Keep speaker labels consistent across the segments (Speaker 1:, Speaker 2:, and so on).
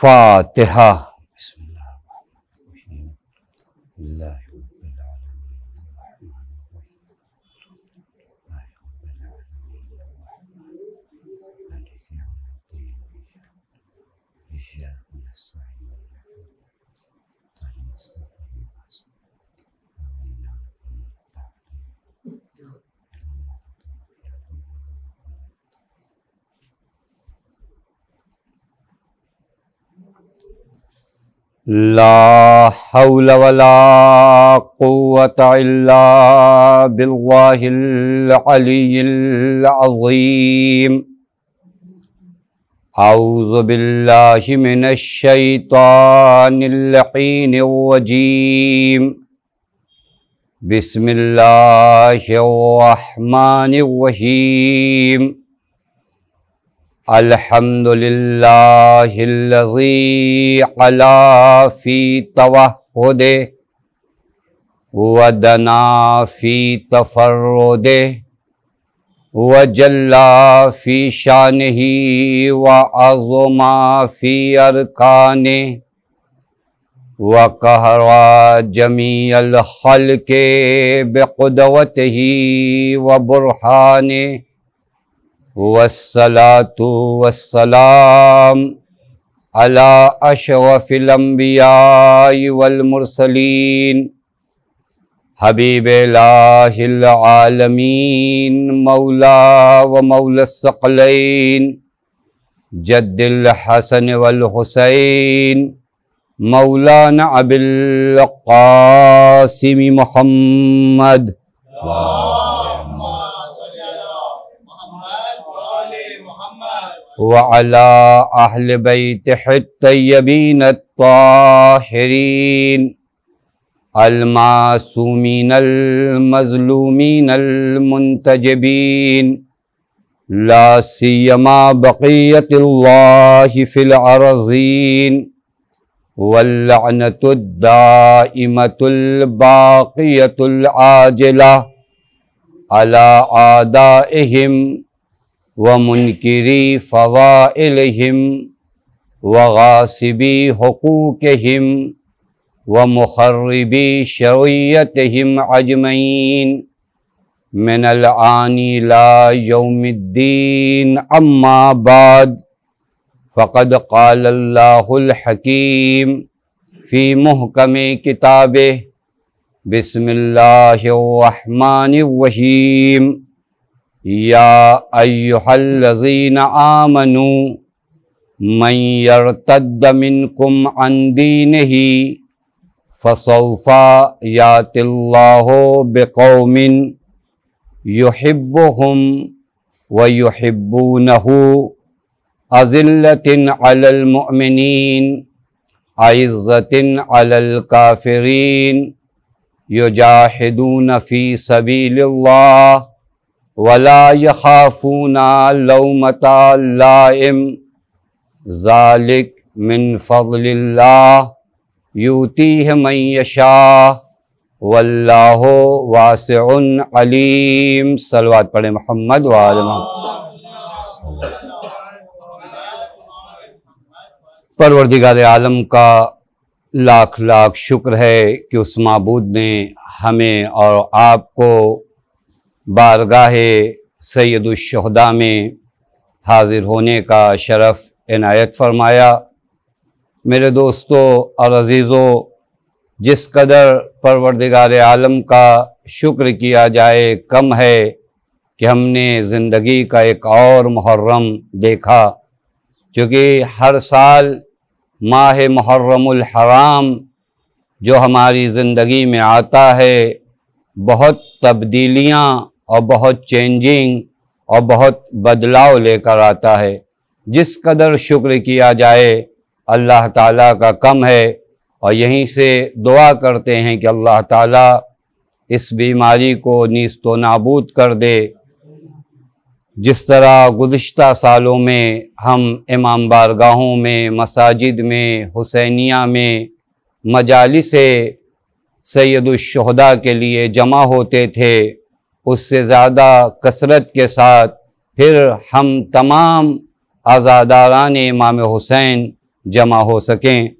Speaker 1: फातिहा। ला हौला वला कुव्वता इल्ला बिल्लाहिल अलिय्यिल अज़ीम। औज़ु बिल्लाहि मिनश शैतानिर लईनिर रजीम। बिस्मिल्लाहिर रहमानिर रहीम। अल्हम्दुलिल्लाहिल्लज़ी अला फ़ी तवह्हुदिहि व दना फ़ी तफ़र्रुदिहि व जल्ला फ़ी शानिही व अज़मा फ़ी अरकानिहि व कहरा जमीअल ख़ल्क़ि बिक़ुदरतिही व बुरहानिहि। वस्सलातु वस्सलाम अला अशरफिल अंबियाइ वल मुरसलीन हबीबिल्लाहिल आलमीन मौला व मौलस्सक़लैन जद्दिल हसन वल हुसैन मौलाना अबिल क़ासिम मुहम्मद व अला अहले बैतिहि तय्यबीन अत्ताहिरीन अल मासूमीन अल मज़लूमीन अल मुंतजबीन ला सियमा बक़ियतुल्लाहि फ़िल अर्ज़ीन वल लअनतुद दाइमतुल बाक़ियतुल आजिला अला आदाइहिम व मुनकिरी फ़वाइलिहिम व गासिबी हुकूकिहिम व मुख़र्रिबी शरीयतिहिम अजमईन मिनल आनी ला यौमिद्दीन अम्मा बाद फ़क़द क़ालल्लाहुल हकीम फ़ी मुहकमे किताबिहि बिस्मिल्लाहिर रहमानिर रहीम। या अय्युहल्लज़ीना आमनू मन यर्तद्द मिनकुम अन दीनिही फसौफा यातिल्लाहु बिक़ौमिन युहिब्बुहुम व युहिब्बूनहु अज़िल्लतिन अलल मुअमिनीन अइज़्ज़तिन अलल काफ़िरीन युजाहिदून फ़ी सबीलिल्लाह वला यखाफूना लौमता लाइम ज़ालिक मिन फ़ज़लिल्लाह यूतीहि मन यशाअ वल्लाहु वासिउन अलीम। सलवात पढ़े मोहम्मद व आले मोहम्मद। परवरदिगार आलम का लाख लाख शुक्र है कि उस माबूद ने हमें और आपको बारगाहे सैयदुश्शुहदा में हाज़िर होने का शरफ़ इनायत फ़रमाया। मेरे दोस्तों और अज़ीज़ों, जिस कदर परवरदिगार आलम का शुक्र किया जाए कम है कि हमने ज़िंदगी का एक और मुहर्रम देखा, क्योंकि हर साल माह मुहर्रमुल हराम जो हमारी ज़िंदगी में आता है बहुत तब्दीलियाँ और बहुत चेंजिंग और बहुत बदलाव लेकर आता है। जिस कदर शुक्र किया जाए अल्लाह ताला का कम है, और यहीं से दुआ करते हैं कि अल्लाह ताला इस बीमारी को नीस्तो नाबूद कर दे। जिस तरह गुज़िश्ता सालों में हम इमाम बारगाहों में, मसाजिद में, हुसैनिया में, मजालिसे सैयदुश्शुहदा के लिए जमा होते थे, उससे ज़्यादा कसरत के साथ फिर हम तमाम आज़ादारान इमाम हुसैन जमा हो सकें।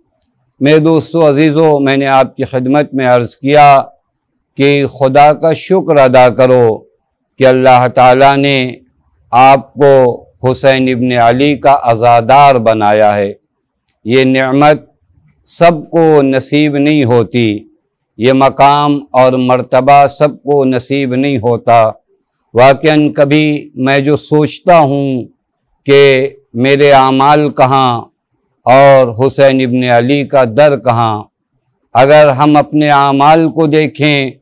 Speaker 1: मेरे दोस्तों अजीज़ों, मैंने आपकी खिदमत में अर्ज़ किया कि खुदा का शुक्र अदा करो कि अल्लाह ताला ने आपको हुसैन इब्न अली का अज़ादार बनाया है। ये नेमत सबको नसीब नहीं होती, ये मकाम और मर्तबा सबको नसीब नहीं होता। वाक़ई कभी मैं जो सोचता हूँ कि मेरे आमाल कहाँ और हुसैन इब्न अली का दर कहाँ, अगर हम अपने आमाल को देखें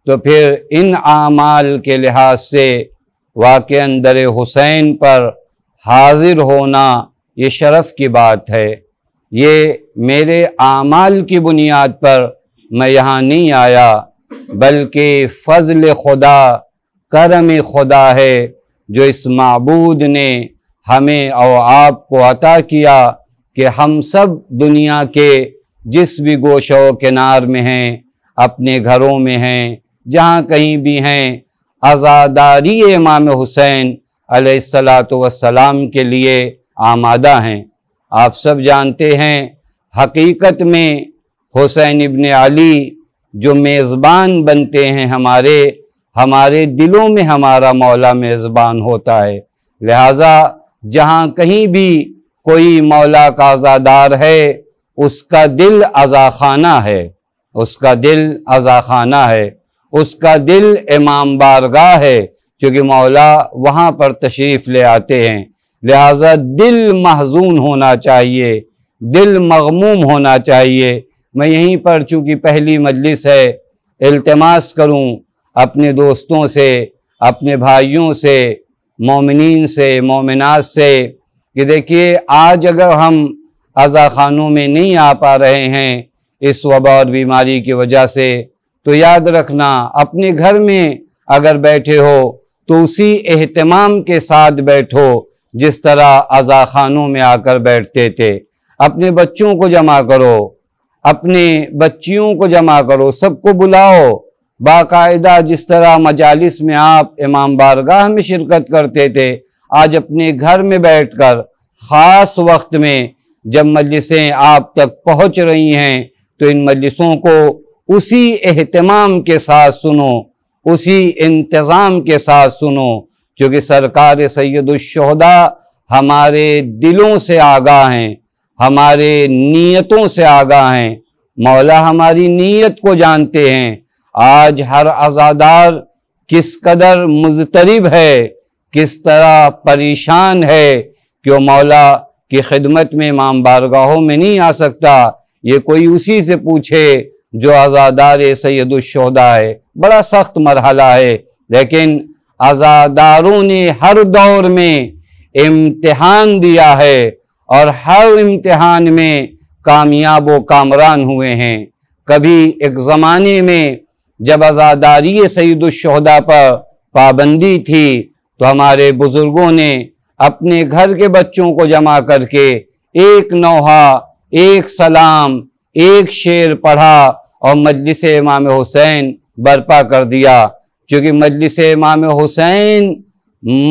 Speaker 1: तो फिर इन आमाल के लिहाज से वाक़ई दर हुसैन पर हाजिर होना ये शरफ़ की बात है। ये मेरे आमाल की बुनियाद पर मैं यहाँ नहीं आया, बल्कि फ़ज़ल खुदा, करम खुदा है जो इस माबूद ने हमें और आपको अता किया कि हम सब दुनिया के जिस भी गोशो किनार में हैं, अपने घरों में हैं, जहाँ कहीं भी हैं, आज़ादारी इमाम हुसैन अलैहिस्सलातु वस्सलाम के लिए आमादा हैं। आप सब जानते हैं हकीकत में हुसैन इब्न अली जो मेज़बान बनते हैं, हमारे दिलों में हमारा मौला मेज़बान होता है। लिहाजा जहाँ कहीं भी कोई मौला का आज़ादार है, उसका दिल अज़ाखाना है, उसका दिल अज़ाखाना है, उसका दिल इमाम बारगाह है, क्योंकि मौला वहाँ पर तशरीफ़ ले आते हैं। लिहाजा दिल महजून होना चाहिए, दिल मग़मूम होना चाहिए। मैं यहीं पर चूँकि पहली मजलिस है, इल्तिमास करूँ अपने दोस्तों से, अपने भाइयों से, मोमिनीन से, मोमिनात से कि देखिए आज अगर हम अज़ाखानों में नहीं आ पा रहे हैं इस वबा और बीमारी की वजह से, तो याद रखना अपने घर में अगर बैठे हो तो उसी एहतमाम के साथ बैठो जिस तरह अज़ाखानों में आकर बैठते थे। अपने बच्चों को जमा करो, अपने बच्चियों को जमा करो, सबको बुलाओ बाकायदा। जिस तरह मजालिस में आप इमाम बारगाह में शिरकत करते थे, आज अपने घर में बैठकर ख़ास वक्त में जब मजलिसें आप तक पहुँच रही हैं तो इन मजलिसों को उसी एहतमाम के साथ सुनो, उसी इंतज़ाम के साथ सुनो, क्योंकि सरकार सैयदुश्शुहदा हमारे दिलों से आगाह हैं, हमारे नीयतों से आगाह हैं। मौला हमारी नीयत को जानते हैं। आज हर अज़ादार किस कदर मुज़तरिब है, किस तरह परेशान है कि वो मौला की खिदमत में इमाम बारगाहों में नहीं आ सकता। ये कोई उसी से पूछे जो अज़ादार सैयदुश्शुहदा है। बड़ा सख्त मरहला है, लेकिन अज़ादारों ने हर दौर में इम्तिहान दिया है और हर इम्तिहान में कामयाब व कामरान हुए हैं। कभी एक ज़माने में जब अज़ादारी सैयदुश्शुहदा पर पाबंदी थी तो हमारे बुज़ुर्गों ने अपने घर के बच्चों को जमा करके एक नौहा, एक सलाम, एक शेर पढ़ा और मजलिस इमाम हुसैन बर्पा कर दिया। क्योंकि मजलिस इमाम हुसैन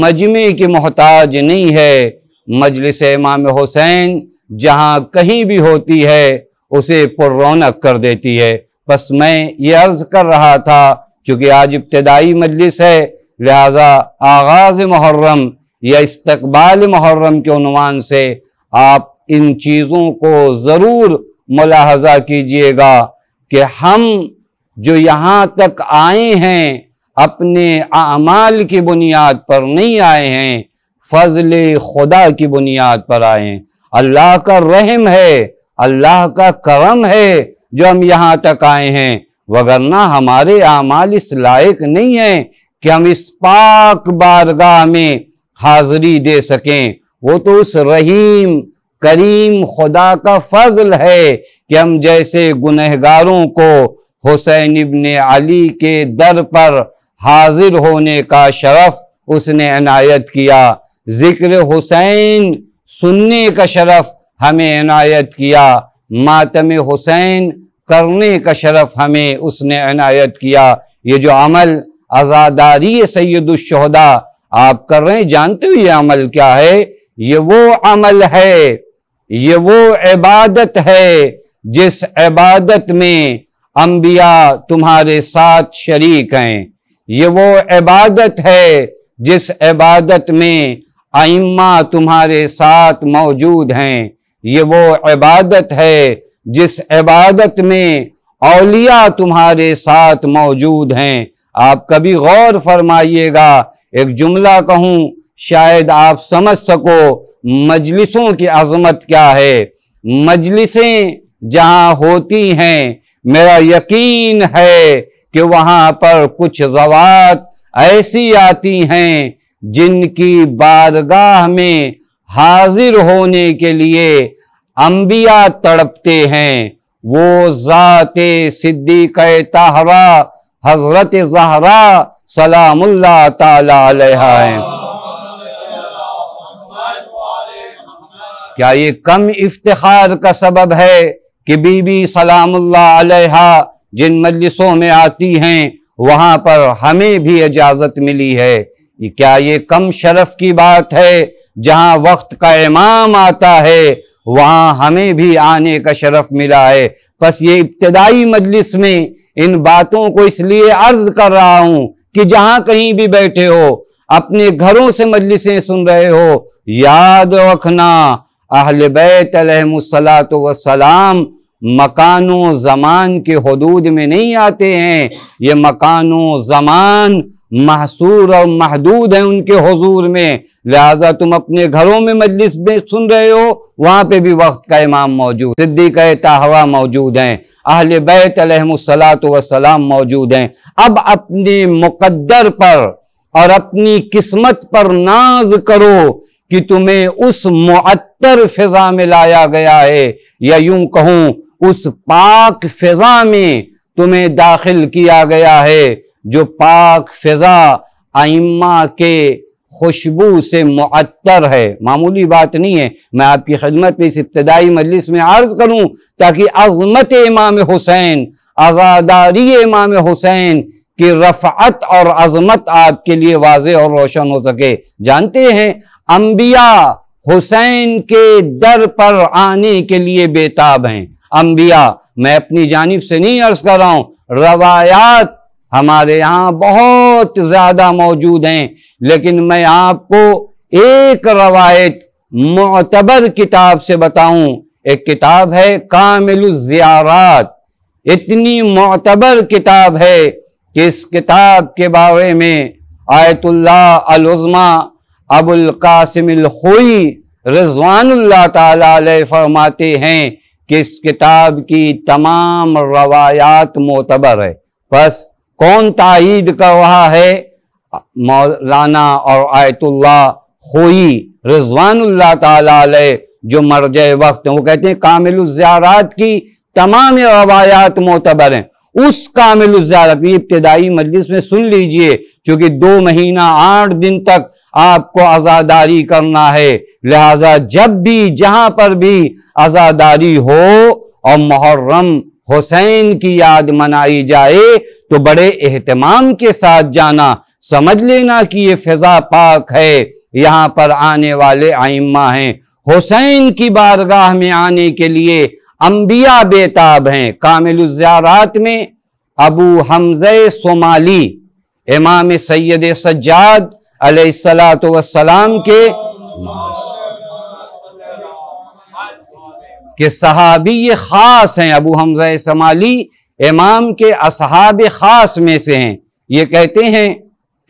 Speaker 1: मजमे की मोहताज नहीं है। मजलिस इमाम हुसैन जहाँ कहीं भी होती है उसे पुररौनक कर देती है। बस मैं ये अर्ज़ कर रहा था, चूँकि आज इब्तिदाई मजलिस है, लिहाजा आगाज़ मुहर्रम या इस्तकबाल मुहर्रम के उन्वान से आप इन चीज़ों को ज़रूर मुलाहज़ा कीजिएगा कि हम जो यहाँ तक आए हैं अपने आमाल की बुनियाद पर नहीं आए हैं, फ़ज़ल खुदा की बुनियाद पर आए हैं। अल्लाह का रहम है, अल्लाह का करम है जो हम यहाँ तक आए हैं, वगरना हमारे आमाल इस लायक नहीं है कि हम इस पाक बारगाह में हाज़री दे सकें। वो तो उस रहीम करीम खुदा का फ़ज़ल है कि हम जैसे गुनहगारों को हुसैन इब्न अली के दर पर हाजिर होने का शरफ़ उसने इनायत किया। ज़िक्र हुसैन सुनने का शरफ़ हमें इनायत किया। मातम हुसैन करने का शरफ़ हमें उसने इनायत किया। ये जो अमल अज़ादारी सैयदुश्शुहदा आप कर रहे हैं, जानते हो ये अमल क्या है? ये वो अमल है, ये वो इबादत है जिस इबादत में अंबिया तुम्हारे साथ शरीक हैं। ये वो इबादत है जिस इबादत में आइम्मा तुम्हारे साथ मौजूद हैं। ये वो इबादत है जिस इबादत में औलिया तुम्हारे साथ मौजूद हैं। आप कभी गौर फरमाइएगा, एक जुमला कहूँ शायद आप समझ सको मजलिसों की अजमत क्या है। मजलिसें जहाँ होती हैं, मेरा यकीन है कि वहाँ पर कुछ ज़वात ऐसी आती हैं जिनकी बारगाह में हाजिर होने के लिए अंबिया तड़पते हैं। वो ज़ाते सिद्दीक़े ताहरा हज़रत ज़हरा सलामुल्लाह ताला अलैहा हैं। क्या ये कम इफ्तिखार का सबब है कि बीबी सलामुल्लाह अलैहा जिन मजलिसों में आती हैं वहां पर हमें भी इजाजत मिली है? क्या ये कम शरफ की बात है? जहां वक्त का इमाम आता है वहां हमें भी आने का शरफ मिला है। बस ये इब्तिदाई मजलिस में इन बातों को इसलिए अर्ज कर रहा हूं कि जहां कहीं भी बैठे हो, अपने घरों से मजलिसें सुन रहे हो, याद रखना अहले बैत अलैहिमुस्सलातु वस्सलाम मकानो ज़मान के हुदूद में नहीं आते हैं। ये मकानो ज़मान महसूर और महदूद है उनके हुजूर में। लिहाजा तुम अपने घरों में मजलिस में सुन रहे हो, वहां पे भी वक्त का इमाम मौजूद, सिद्दीक़े ताहरा मौजूद हैं, अहले बैत अलैहिमुस्सलातु वस्सलाम मौजूद हैं। अब अपने मुक़द्दर पर और अपनी किस्मत पर नाज करो कि तुम्हें उस मुअत्तर फिजा में लाया गया है, या यूं कहूं उस पाक फिजा में तुम्हें दाखिल किया गया है जो पाक फिजा आइम्मा के खुशबू से मुअत्तर है। मामूली बात नहीं है। मैं आपकी खिदमत में इस इब्तिदाई मजलिस में अर्ज करूं ताकि अज़मत इमाम हुसैन, आज़ादारी इमाम हुसैन की रफ़अत और अज़मत आपके लिए वाज़ेह और रोशन हो सके। जानते हैं अंबिया हुसैन के दर पर आने के लिए बेताब हैं। अंबिया, मैं अपनी जानिब से नहीं अर्ज कर रहा हूं, रवायात हमारे यहाँ बहुत ज्यादा मौजूद हैं, लेकिन मैं आपको एक रवायत मुअतबर किताब से बताऊं। एक किताब है कामिलुज़ ज़ियारात। इतनी मुअतबर किताब है कि इस किताब के बारे में आयतुल्लाह अल-उज़्मा अबुल कासिम अल-ख़ोई रिज़वानुल्लाह ताला अलैह फरमाते हैं कि इस किताब की तमाम रवायात मोतबर है। बस कौन तायीद कर रहा है? मौलाना और आयतुल्लाह ख़ोई रिज़वानुल्लाह ताला अलैह जो मरजे वक्त हैं, वो कहते हैं कामिलुज़ ज़ियारात की तमाम रवायात मोतबर हैं। उस कामिलुज़ ज़ियारात में इब्तिदाई मजलिस में सुन लीजिए, क्योंकि 2 महीना 8 दिन तक आपको अज़ादारी करना है। लिहाजा जब भी जहां पर भी अज़ादारी हो और मुहर्रम हुसैन की याद मनाई जाए तो बड़े एहतमाम के साथ जाना। समझ लेना कि ये फिजा पाक है, यहां पर आने वाले आइम्मा हैं। हुसैन की बारगाह में आने के लिए अंबिया बेताब हैं। कामिलुज़ ज़ियारात में अबू हमज़ा सोमाली इमाम सैयद सज्जाद अलैहिस्सलातु वस्सलाम के सहाबी खास हैं। अबू हमज़ा सोमाली इमाम के असहाब खास में से हैं। ये कहते हैं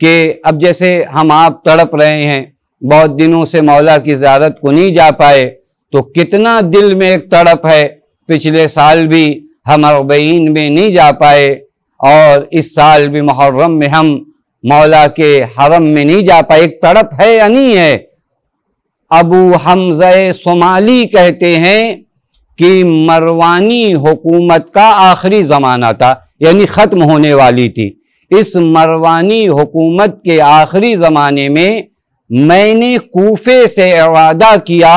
Speaker 1: कि अब जैसे हम आप तड़प रहे हैं, बहुत दिनों से मौला की ज़ियारत को नहीं जा पाए, तो कितना दिल में एक तड़प है। पिछले साल भी हम अरबईन में नहीं जा पाए और इस साल भी मुहर्रम में हम मौला के हरम में नहीं जा पाए। एक तड़प है या नहीं है? अबू हमज़ा सोमाली कहते हैं कि मरवानी हुकूमत का आखिरी ज़माना था, यानी ख़त्म होने वाली थी। इस मरवानी हुकूमत के आखिरी ज़माने में मैंने कूफे से इरादा किया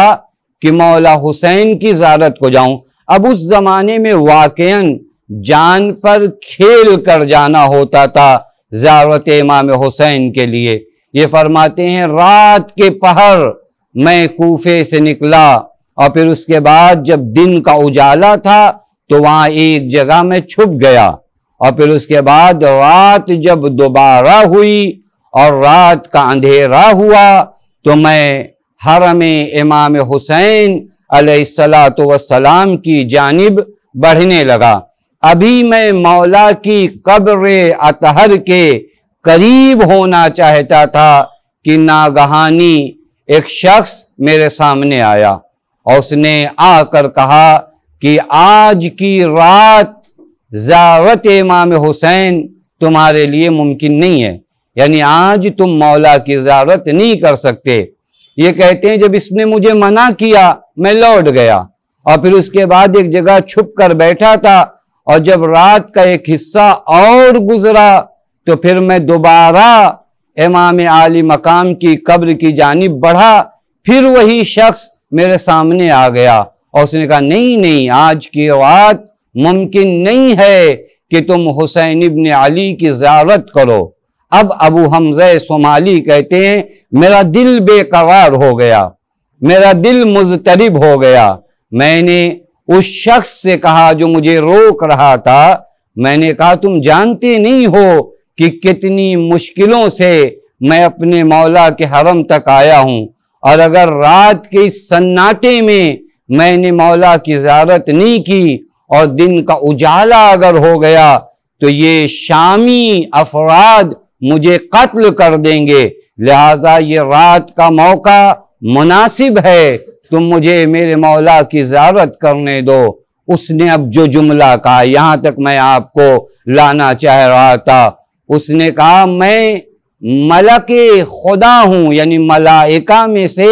Speaker 1: कि मौला हुसैन की ज़ियारत को जाऊं। अब उस ज़माने में वाक़ईन जान पर खेल कर जाना होता था ज़ियारत इमाम हुसैन के लिए। ये फरमाते हैं रात के पहर मैं कूफे से निकला और फिर उसके बाद जब दिन का उजाला था तो वहां एक जगह में छुप गया, और फिर उसके बाद रात जब दोबारा हुई और रात का अंधेरा हुआ तो मैं हरम इमाम हुसैन अलैहिस्सलातु वस्सलाम की जानिब बढ़ने लगा। अभी मैं मौला की कब्र अतहर के करीब होना चाहता था कि नागहानी एक शख्स मेरे सामने आया और उसने आकर कहा कि आज की रात ज़ियारत इमाम हुसैन तुम्हारे लिए मुमकिन नहीं है, यानी आज तुम मौला की ज़ियारत नहीं कर सकते। ये कहते हैं जब इसने मुझे मना किया मैं लौट गया और फिर उसके बाद एक जगह छुप कर बैठा था, और जब रात का एक हिस्सा और गुजरा तो फिर मैं दोबारा इमाम आली मकाम की कब्र की जानिब बढ़ा। फिर वही शख्स मेरे सामने आ गया और उसने कहा नहीं नहीं, आज की रात मुमकिन नहीं है कि तुम हुसैन इब्न अली की ज़ियारत करो। अब अबू हमज़ा सोमाली कहते हैं मेरा दिल बेकरार हो गया, मेरा दिल मुज़तरिब हो गया। मैंने उस शख्स से कहा जो मुझे रोक रहा था, मैंने कहा तुम जानते नहीं हो कि कितनी मुश्किलों से मैं अपने मौला के हरम तक आया हूं, और अगर रात के इस सन्नाटे में मैंने मौला की ज़ियारत नहीं की और दिन का उजाला अगर हो गया तो ये शामी अफराद मुझे कत्ल कर देंगे, लिहाजा ये रात का मौका मुनासिब है, तुम मुझे मेरे मौला की ज़ियारत करने दो। उसने अब जो जुमला कहा यहाँ तक मैं आपको लाना चाह रहा था, उसने कहा मैं मलके खुदा हूं, यानी मलाइका में से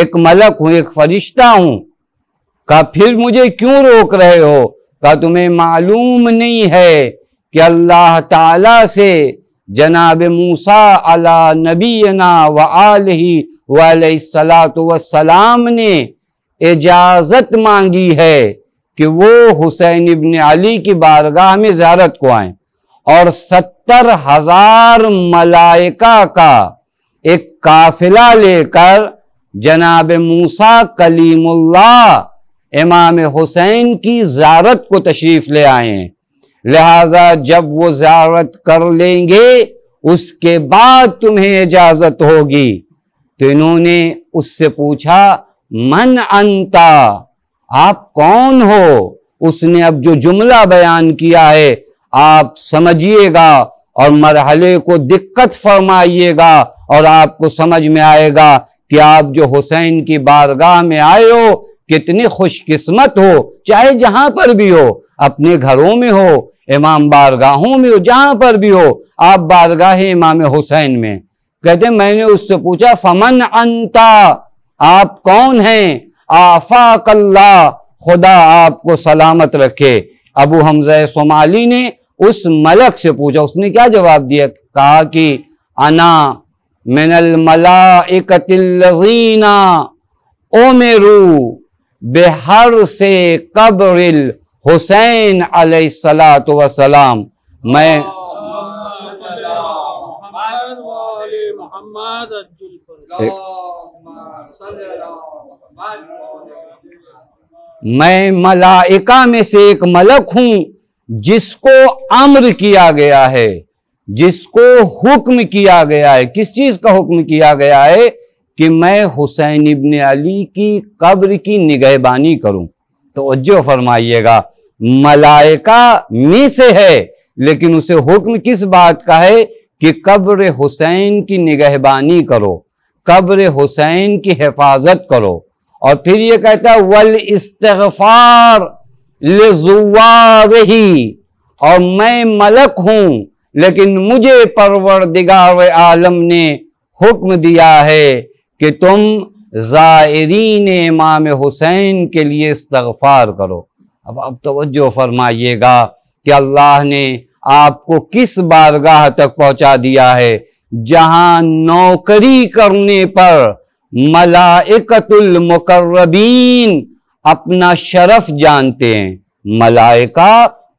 Speaker 1: एक मलक हूं, एक फरिश्ता हूं। कहा फिर मुझे क्यों रोक रहे हो? कहा तुम्हें मालूम नहीं है कि अल्लाह ताला से जनाब मूसा अला नबीना व आलिही व अलैहिस्सलातु वस्सलाम ने इजाज़त मांगी है कि वो हुसैन इब्न अली की बारगाह में ज़ियारत को आए, और 70,000 मलाइका का एक काफिला लेकर जनाब मूसा कलीमुल्लाह इमाम हुसैन की ज़ियारत को तशरीफ़ ले आए हैं। लिहाजा जब वो ज़ियारत कर लेंगे उसके बाद तुम्हें इजाज़त होगी। तो इन्होंने उससे पूछा मन अंता, आप कौन हो? उसने अब जो जुमला बयान किया है आप समझिएगा और मरहले को दिक्कत फरमाइएगा और आपको समझ में आएगा कि आप जो हुसैन की बारगाह में आए हो कितने खुशकिस्मत हो, चाहे जहां पर भी हो, अपने घरों में हो, इमाम बारगाहों में हो, जहां पर भी हो, आप बारगाह इमाम हुसैन में। कहते मैंने उससे पूछा फमन अंता, आप कौन हैं? आफाकल्लाह, खुदा आपको सलामत रखे। अबू हमज़ा सोमाली ने उस मलक से पूछा, उसने क्या जवाब दिया? कहा कि अना मिनल मलाइकतिल लज़ीना उमिरू बेहर से कब्रिल हुसैन अलैहिस्सलातु वस्सलाम। मैं मलाइका में से एक मलक हूं जिसको अम्र किया गया है, जिसको हुक्म किया गया है। किस चीज का हुक्म किया गया है? कि मैं हुसैन इब्न अली की कब्र की निगहबानी करूं। तो जो फरमाइएगा मलाइका में से है, लेकिन उसे हुक्म किस बात का है? कि कब्र हुसैन की निगहबानी करो, कब्र हुसैन की हिफाजत करो। और फिर ये कहता है वल इस्तिग़फ़ार लिज़ुवारिही, और मैं मलक हूं लेकिन मुझे परवरदिगार आलम ने हुक्म दिया है कि तुम ज़ाइरीन इमाम हुसैन के लिए इस्तिग़फ़ार करो। अब तवज्जो फरमाइएगा कि अल्लाह ने आपको किस बारगाह तक पहुंचा दिया है जहां नौकरी करने पर मलाइकतुल मुकर्रबीन अपना शरफ जानते हैं। मलाइका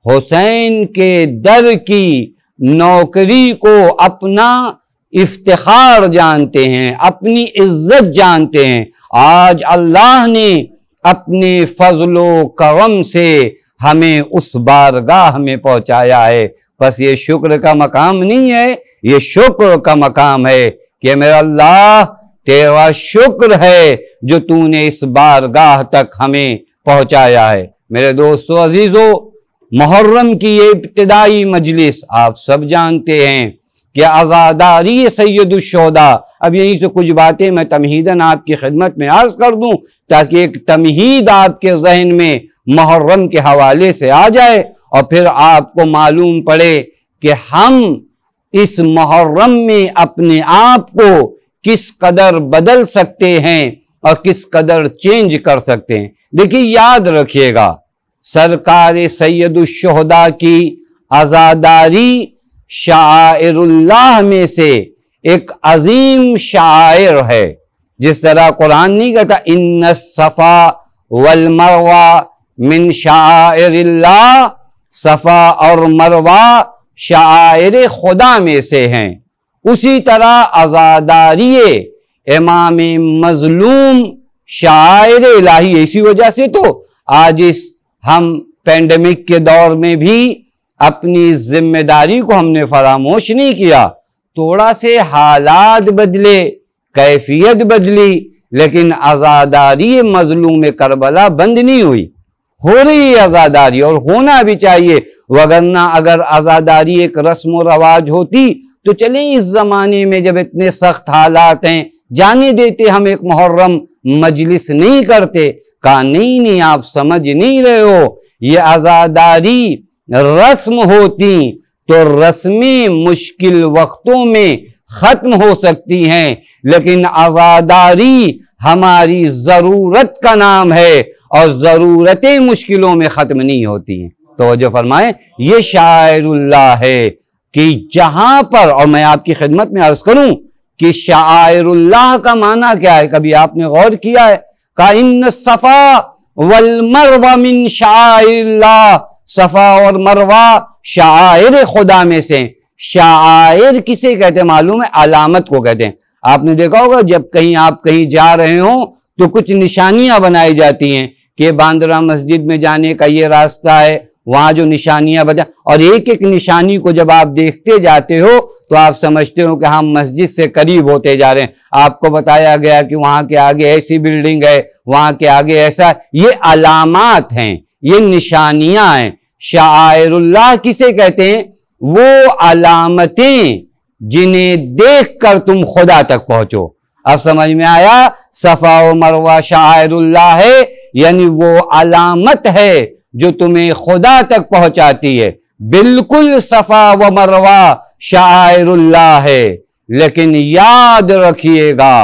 Speaker 1: हुसैन के दर की नौकरी को अपना इफ्तिखार जानते हैं, अपनी इज्जत जानते हैं। आज अल्लाह ने अपने फजलो करम से हमें उस बारगाह में पहुंचाया है। बस ये शुक्र का मकाम नहीं है, ये शुक्र का मकाम है कि मेरा अल्लाह तेरा शुक्र है जो तूने इस बारगाह तक हमें पहुंचाया है। मेरे दोस्तों अजीजों, मुहर्रम की ये इब्तिदाई मजलिस आप सब जानते हैं कि अज़ादारी सैयदुश्शोहदा। अब यहीं से कुछ बातें मैं तमहीदन आपकी खिदमत में अर्ज कर दूं ताकि एक तमहीद आपके जहन में मुहर्रम के हवाले से आ जाए और फिर आपको मालूम पड़े कि हम इस मुहर्रम में अपने आप को किस कदर बदल सकते हैं और किस कदर चेंज कर सकते हैं। देखिए, याद रखिएगा, सरकार सैयदुश्शोहदा की अज़ादारी शाइरुल्लाह में से एक अजीम शायर है। जिस तरह कुरान नहीं कहता इन्न सफा वल मरवा मिन शाइरिल्लाह, सफा और मरवा शायर खुदा में से हैं, उसी तरह अज़ादारी इमाम मजलूम शायर इलाही। इसी वजह से तो आज इस हम पेंडेमिक के दौर में भी अपनी जिम्मेदारी को हमने फरामोश नहीं किया। थोड़ा से हालात बदले, कैफियत बदली, लेकिन आज़ादारी मजलूम करबला बंद नहीं हुई, हो रही है आज़ादारी और होना भी चाहिए। वगरना अगर आज़ादारी एक रस्म व रवाज होती तो चले इस जमाने में जब इतने सख्त हालात हैं जाने देते, हम एक मुहर्रम मजलिस नहीं करते। कहा नहीं आप समझ नहीं रहे हो, ये आज़ादारी रस्म होती तो रस्में मुश्किल वक्तों में खत्म हो सकती हैं, लेकिन आज़ादारी हमारी जरूरत का नाम है और जरूरतें मुश्किलों में खत्म नहीं होती हैं। तो जो फरमाए ये शाइरुल्लाह है कि जहां पर, और मैं आपकी खिदमत में अर्ज करूं कि शाइरुल्लाह का माना क्या है, कभी आपने गौर किया है? का इन सफा वल मरवा मिन शाइरिल्लाह, सफा और मरवा शायर खुदा में से। शायर किसे कहते हैं मालूम है? अलामत को कहते हैं। आपने देखा होगा जब कहीं आप कहीं जा रहे हो तो कुछ निशानियां बनाई जाती हैं कि बांद्रा मस्जिद में जाने का ये रास्ता है, वहां जो निशानियां बता, और एक एक निशानी को जब आप देखते जाते हो तो आप समझते हो कि हम मस्जिद से करीब होते जा रहे हैं। आपको बताया गया कि वहां के आगे ऐसी बिल्डिंग है, वहां के आगे ऐसा। ये अलामात हैं, ये निशानियां हैं। शाइरुल्लाह किसे कहते हैं? वो अलामतें जिन्हें देखकर तुम खुदा तक पहुंचो। अब समझ में आया? सफा व मरवा शाइरुल्लाह है, यानी वो अलामत है जो तुम्हें खुदा तक पहुंचाती है। बिल्कुल सफा व मरवा शाइरुल्लाह है, लेकिन याद रखिएगा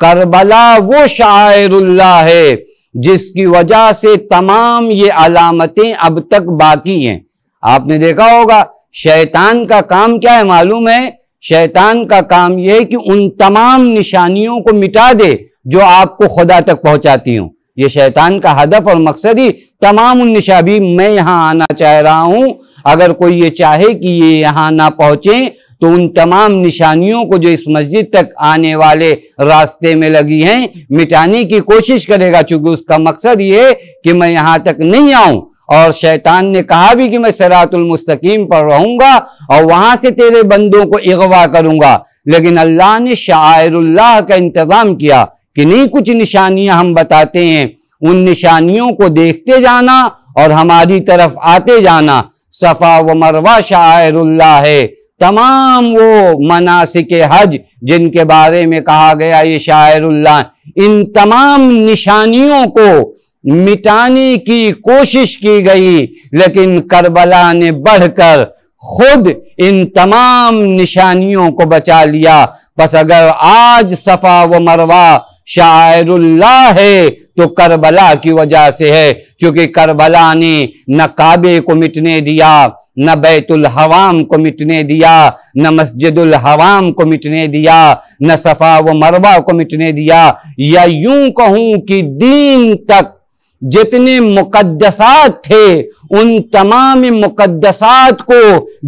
Speaker 1: करबला वो शाइरुल्लाह है जिसकी वजह से तमाम ये अलामतें अब तक बाकी हैं। आपने देखा होगा शैतान का काम क्या है मालूम है? शैतान का काम यह है कि उन तमाम निशानियों को मिटा दे जो आपको खुदा तक पहुंचाती हूं। ये शैतान का हदफ और मकसद ही तमाम उन निशानी। मैं यहां आना चाह रहा हूं, अगर कोई ये चाहे कि ये यहां ना पहुंचे तो उन तमाम निशानियों को जो इस मस्जिद तक आने वाले रास्ते में लगी हैं मिटाने की कोशिश करेगा, चूंकि उसका मकसद ये है कि मैं यहां तक नहीं आऊं। और शैतान ने कहा भी कि मैं सिरातुल मुस्तकीम पर रहूंगा और वहां से तेरे बंदों को इगवा करूंगा। लेकिन अल्लाह ने शाइरुल्लाह का इंतजाम किया कि नहीं, कुछ निशानियां हम बताते हैं, उन निशानियों को देखते जाना और हमारी तरफ आते जाना। सफा व मरवा शाइरुल्लाह है। तमाम वो मनासिक हज जिनके बारे में कहा गया ये शाइरुल्लाह, इन तमाम निशानियों को मिटाने की कोशिश की गई, लेकिन करबला ने बढ़कर खुद इन तमाम निशानियों को बचा लिया। बस अगर आज सफा व मरवा शाइरुल्लाह है तो करबला की वजह से है, क्योंकि करबला ने न काबे को मिटने दिया, न बैतुल हवाम को मिटने दिया, न मस्जिदुल हवाम को मिटने दिया, न सफा व मरवा को मिटने दिया। या यूं कहूं कि दीन तक जितने मुकद्दसात थे उन तमाम मुकद्दसात को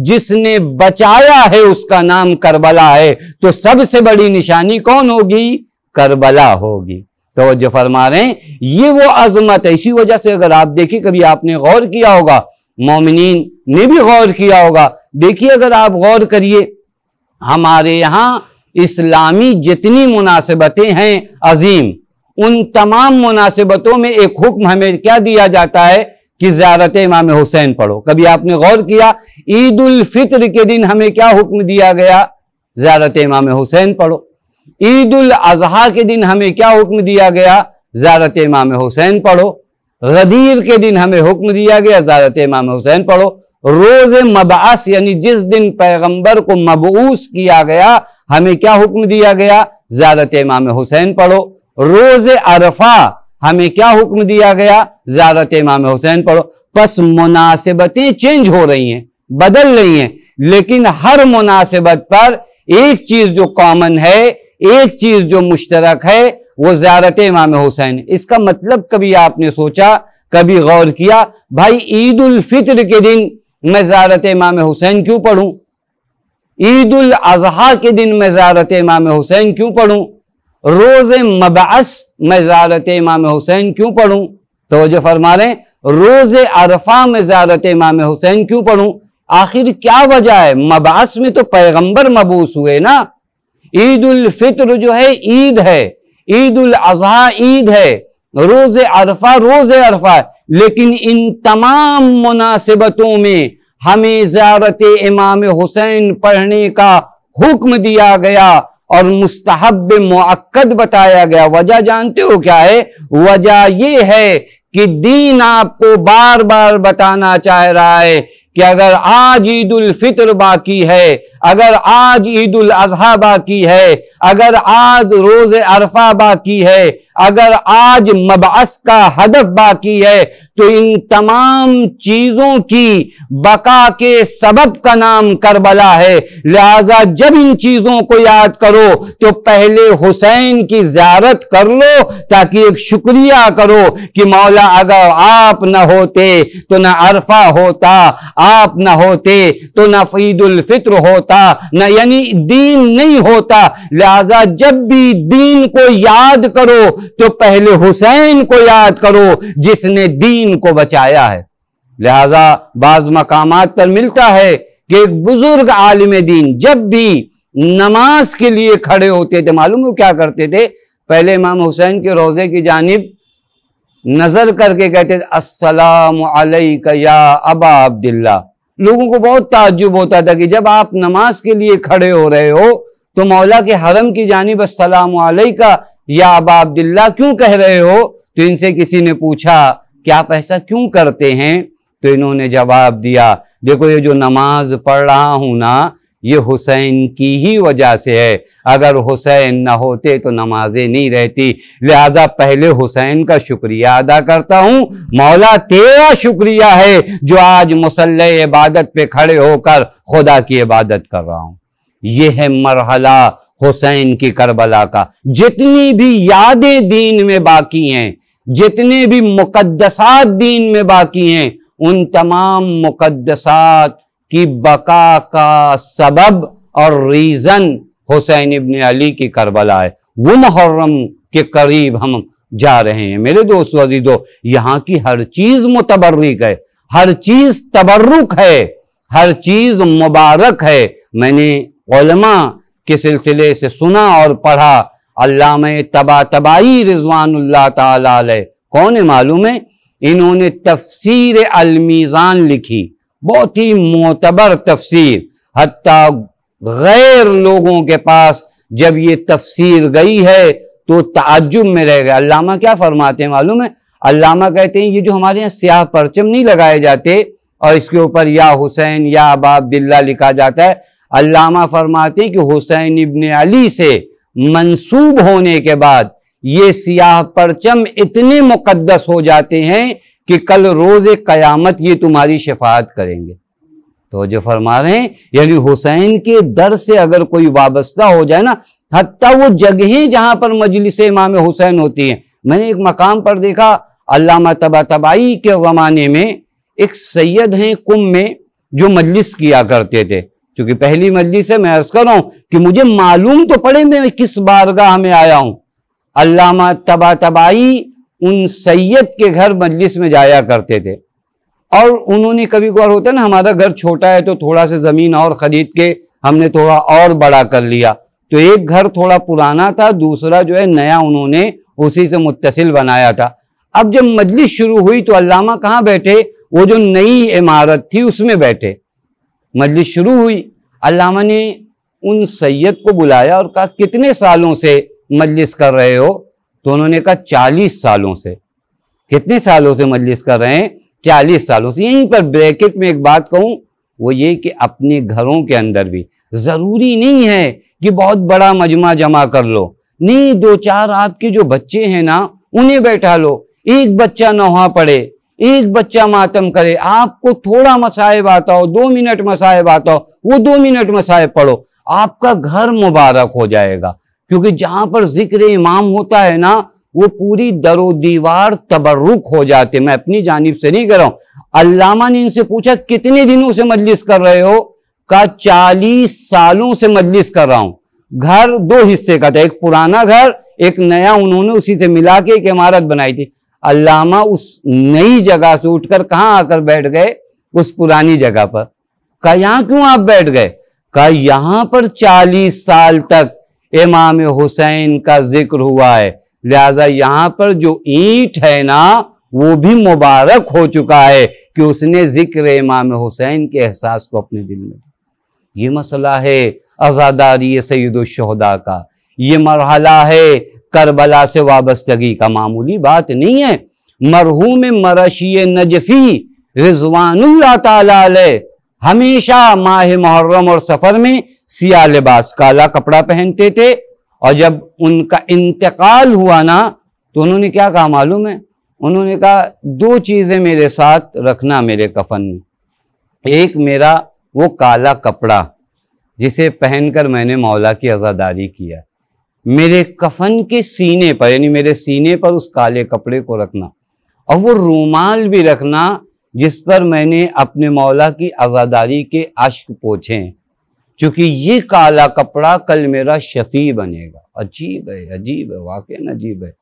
Speaker 1: जिसने बचाया है उसका नाम करबला है। तो सबसे बड़ी निशानी कौन होगी? करबला होगी। तवज्जो फरमा रहे हैं, ये वो अजमत है। इसी वजह से अगर आप देखिए, कभी आपने गौर किया होगा, मोमिनीन ने भी गौर किया होगा, देखिए अगर आप गौर करिए, हमारे यहाँ इस्लामी जितनी मुनासिबतें हैं अजीम, उन तमाम मुनासिबतों में एक हुक्म हमें क्या दिया जाता है कि ज़ियारत इमाम हुसैन पढ़ो। कभी आपने गौर किया, ईद उल फित्र के दिन हमें क्या हुक्म दिया गया? ज़ियारत इमाम हुसैन पढ़ो। ईद उल अज़हा के दिन हमें क्या हुक्म दिया गया? ज़ियारत इमाम हुसैन पढ़ो। गदीर के दिन हमें हुक्म दिया गया ज़ियारत इमाम हुसैन पढ़ो। रोज़े मबआस यानी जिस दिन पैगंबर को मबऊस किया गया, हमें क्या हुक्म दिया गया? ज़ियारत इमाम हुसैन पढ़ो। रोज़े अरफा हमें क्या हुक्म दिया गया? ज़ियारत इमाम हुसैन पढ़ो। बस मुनासिबतें चेंज हो रही हैं, बदल रही हैं, लेकिन हर मुनासिबत पर एक चीज जो कॉमन है, एक चीज जो मुश्तरक है, वो ज़ियारत इमाम हुसैन। इसका मतलब कभी आपने सोचा, कभी गौर किया, भाई ईद उल फित्र के दिन मैं ज़ियारत इमाम हुसैन क्यों पढ़ूं? ईद उल अज़हा के दिन मैं ज़ियारत इमाम हुसैन क्यों पढ़ूं? रोज़े मबअस मैं ज़ियारत इमाम हुसैन क्यों पढ़ूं? तो जो फरमा रहे, रोज़े अरफा में ज़ियारत इमाम हुसैन क्यों पढ़ूं? आखिर क्या वजह है? मबअस में तो पैगंबर मबूस हुए ना। ईद उल फित्र जो है ईद है, ईद उल अज़हा ईद है, रोज़े अरफा, लेकिन इन तमाम मुनासिबतों में हमें ज़ियारत इमाम हुसैन पढ़ने का हुक्म दिया गया और मुस्तहब मुअक्कद बताया गया। वजह जानते हो क्या है? वजह यह है कि दीन आपको बार बार बताना चाह रहा है कि अगर आज ईद उल फित्र बाकी है, अगर आज ईद उल अज़हा बाकी है, अगर आज रोज़े अरफा बाकी है, अगर आज मबअस का हदफ बाकी है, तो इन तमाम चीजों की बका के सबब का नाम करबला है। लिहाजा जब इन चीजों को याद करो तो पहले हुसैन की ज़ियारत कर लो, ताकि एक शुक्रिया करो कि मौला अगर आप न होते तो न अरफा होता, आप न होते तो न ईद उल फित्र होता, न यानी दीन नहीं होता। लिहाजा जब भी दीन को याद करो तो पहले हुसैन को याद करो जिसने दीन को बचाया है। लिहाजा बाज मकामात पर मिलता है कि एक बुजुर्ग आलिम दीन जब भी नमाज के लिए खड़े होते थे, मालूम हो क्या करते थे? पहले इमाम हुसैन के रोजे की जानिब नजर करके कहते थे, अस्सलामु अलैका या अबा अब्दुल्लाह। लोगों को बहुत ताज्जुब होता था कि जब आप नमाज के लिए खड़े हो रहे हो तो मौला के हरम की जानिब अस्सलामु अलैका या अबा अब्दुल्लाह क्यों कह रहे हो? तो इनसे किसी ने पूछा कि आप ऐसा क्यों करते हैं? तो इन्होंने जवाब दिया, देखो ये जो नमाज पढ़ रहा हूं ना, ये हुसैन की ही वजह से है। अगर हुसैन न होते तो नमाजें नहीं रहती। लिहाजा पहले हुसैन का शुक्रिया अदा करता हूं। मौला तेरा शुक्रिया है जो आज मुसल्ले इबादत पे खड़े होकर खुदा की इबादत कर रहा हूं। यह है मरहला हुसैन की करबला का। जितनी भी यादें दीन में बाकी हैं, जितने भी मुकद्दसात दीन में बाकी हैं, उन तमाम मुकद्दसात की बका का सबब और रीजन हुसैन इब्न अली की करबला है। वो मुहर्रम के करीब हम जा रहे हैं मेरे दोस्तों अजीजों। यहाँ की हर चीज मुतबर्रिक है, हर चीज तबर्रुक है, हर चीज मुबारक है। मैंने उलमा के सिलसिले से सुना और पढ़ा, अल्लामा तबातबाई रिजवानुल्लाह ताला अलैह, कौन है मालूम है? इन्होंने तफसीर अल मीज़ान लिखी, बहुत ही मोतबर तफसीर। हत्ता गैर लोगों के पास जब ये तफसीर गई है तो ताज्जुब में रह गए। अल्लामा क्या फरमाते हैं मालूम है? अल्लामा कहते हैं ये जो हमारे यहाँ स्याह परचम नहीं लगाए जाते और इसके ऊपर या हुसैन या अबा अब्दुल्लाह लिखा जाता है, अल्लामा फरमाते हैं कि हुसैन इब्न अली से मंसूब होने के बाद ये सियाह परचम इतने मुकद्दस हो जाते हैं कि कल रोज़े कयामत ये तुम्हारी शफाअत करेंगे। तो जो फरमा रहे हैं, यानी हुसैन के दर से अगर कोई वाबस्ता हो जाए ना, हत्ता वो जगहें जहां पर मजलिस इमाम हुसैन होती हैं। मैंने एक मकाम पर देखा, अल्लामा तबातबाई के ज़माने में एक सैयद हैं कुम में जो मजलिस किया करते थे। चूंकि पहली मजलिस है, मैं अर्ज कर रहा हूं कि मुझे मालूम तो पड़े मैं किस बारगाह में आया हूं। अल्लामा तबातबाई उन सैयद के घर मजलिस में जाया करते थे, और उन्होंने कभी कभार होता है ना, हमारा घर छोटा है तो थोड़ा सा ज़मीन और ख़रीद के हमने थोड़ा और बड़ा कर लिया, तो एक घर थोड़ा पुराना था, दूसरा जो है नया उन्होंने उसी से मुत्तसिल बनाया था। अब जब मजलिस शुरू हुई तो अल्लामा कहाँ बैठे, वो जो नई इमारत थी उसमें बैठे। मजलिस शुरू हुई, अल्लामा ने उन सैयद को बुलाया और कहा कितने सालों से मजलिस कर रहे हो? तो उन्होंने कहा 40 सालों से। कितने सालों से मजलिस कर रहे हैं? 40 सालों से। यहीं पर ब्रैकेट में एक बात कहूँ, वो ये कि अपने घरों के अंदर भी ज़रूरी नहीं है कि बहुत बड़ा मजमा जमा कर लो, नहीं, 2-4 आपके जो बच्चे हैं ना उन्हें बैठा लो, एक बच्चा नौहा पढ़े, एक बच्चा मातम करे, आपको थोड़ा मसाइब आता हो, 2 मिनट मसाइब आता हो, वो 2 मिनट मसाइब पढ़ो, आपका घर मुबारक हो जाएगा। क्योंकि जहां पर जिक्र इमाम होता है ना, वो पूरी दरो दीवार तबर्रुक हो जाते। मैं अपनी जानिब से नहीं कर रहा हूं। अल्लामा ने इनसे पूछा कितने दिनों से मजलिस कर रहे हो? का 40 सालों से मजलिस कर रहा हूं। घर 2 हिस्से का था, एक पुराना घर, एक नया, उन्होंने उसी से मिला के एक इमारत बनाई थी। अल्लामा उस नई जगह से उठकर कहां आकर बैठ गए? उस पुरानी जगह पर। कहा यहां क्यों आप बैठ गए? कहा यहां पर 40 साल तक इमाम हुसैन का जिक्र हुआ है, लिहाजा यहां पर जो ईंट है ना वो भी मुबारक हो चुका है कि उसने जिक्र इमाम हुसैन के एहसास को अपने दिल में। ये मसला है आज़ादारी सैयदुश शुहदा का, ये मरहला है करबला से वाबस्तगी का, मामूली बात नहीं है। मरहूम मरशी नजफी रिजवानुल्लाह ताला अलैह हमेशा माह मुहर्रम और सफर में सिया लिबास, काला कपड़ा पहनते थे, और जब उनका इंतकाल हुआ ना तो उन्होंने क्या कहा मालूम है? उन्होंने कहा 2 चीजें मेरे साथ रखना मेरे कफन में, एक मेरा वो काला कपड़ा जिसे पहनकर मैंने मौला की आज़ादारी किया, मेरे कफन के सीने पर, यानी मेरे सीने पर उस काले कपड़े को रखना, और वो रूमाल भी रखना जिस पर मैंने अपने मौला की आज़ादारी के अश्क पोंछे, क्योंकि ये काला कपड़ा कल मेरा शफी बनेगा। अजीब है, अजीब है, वाकई अजीब है।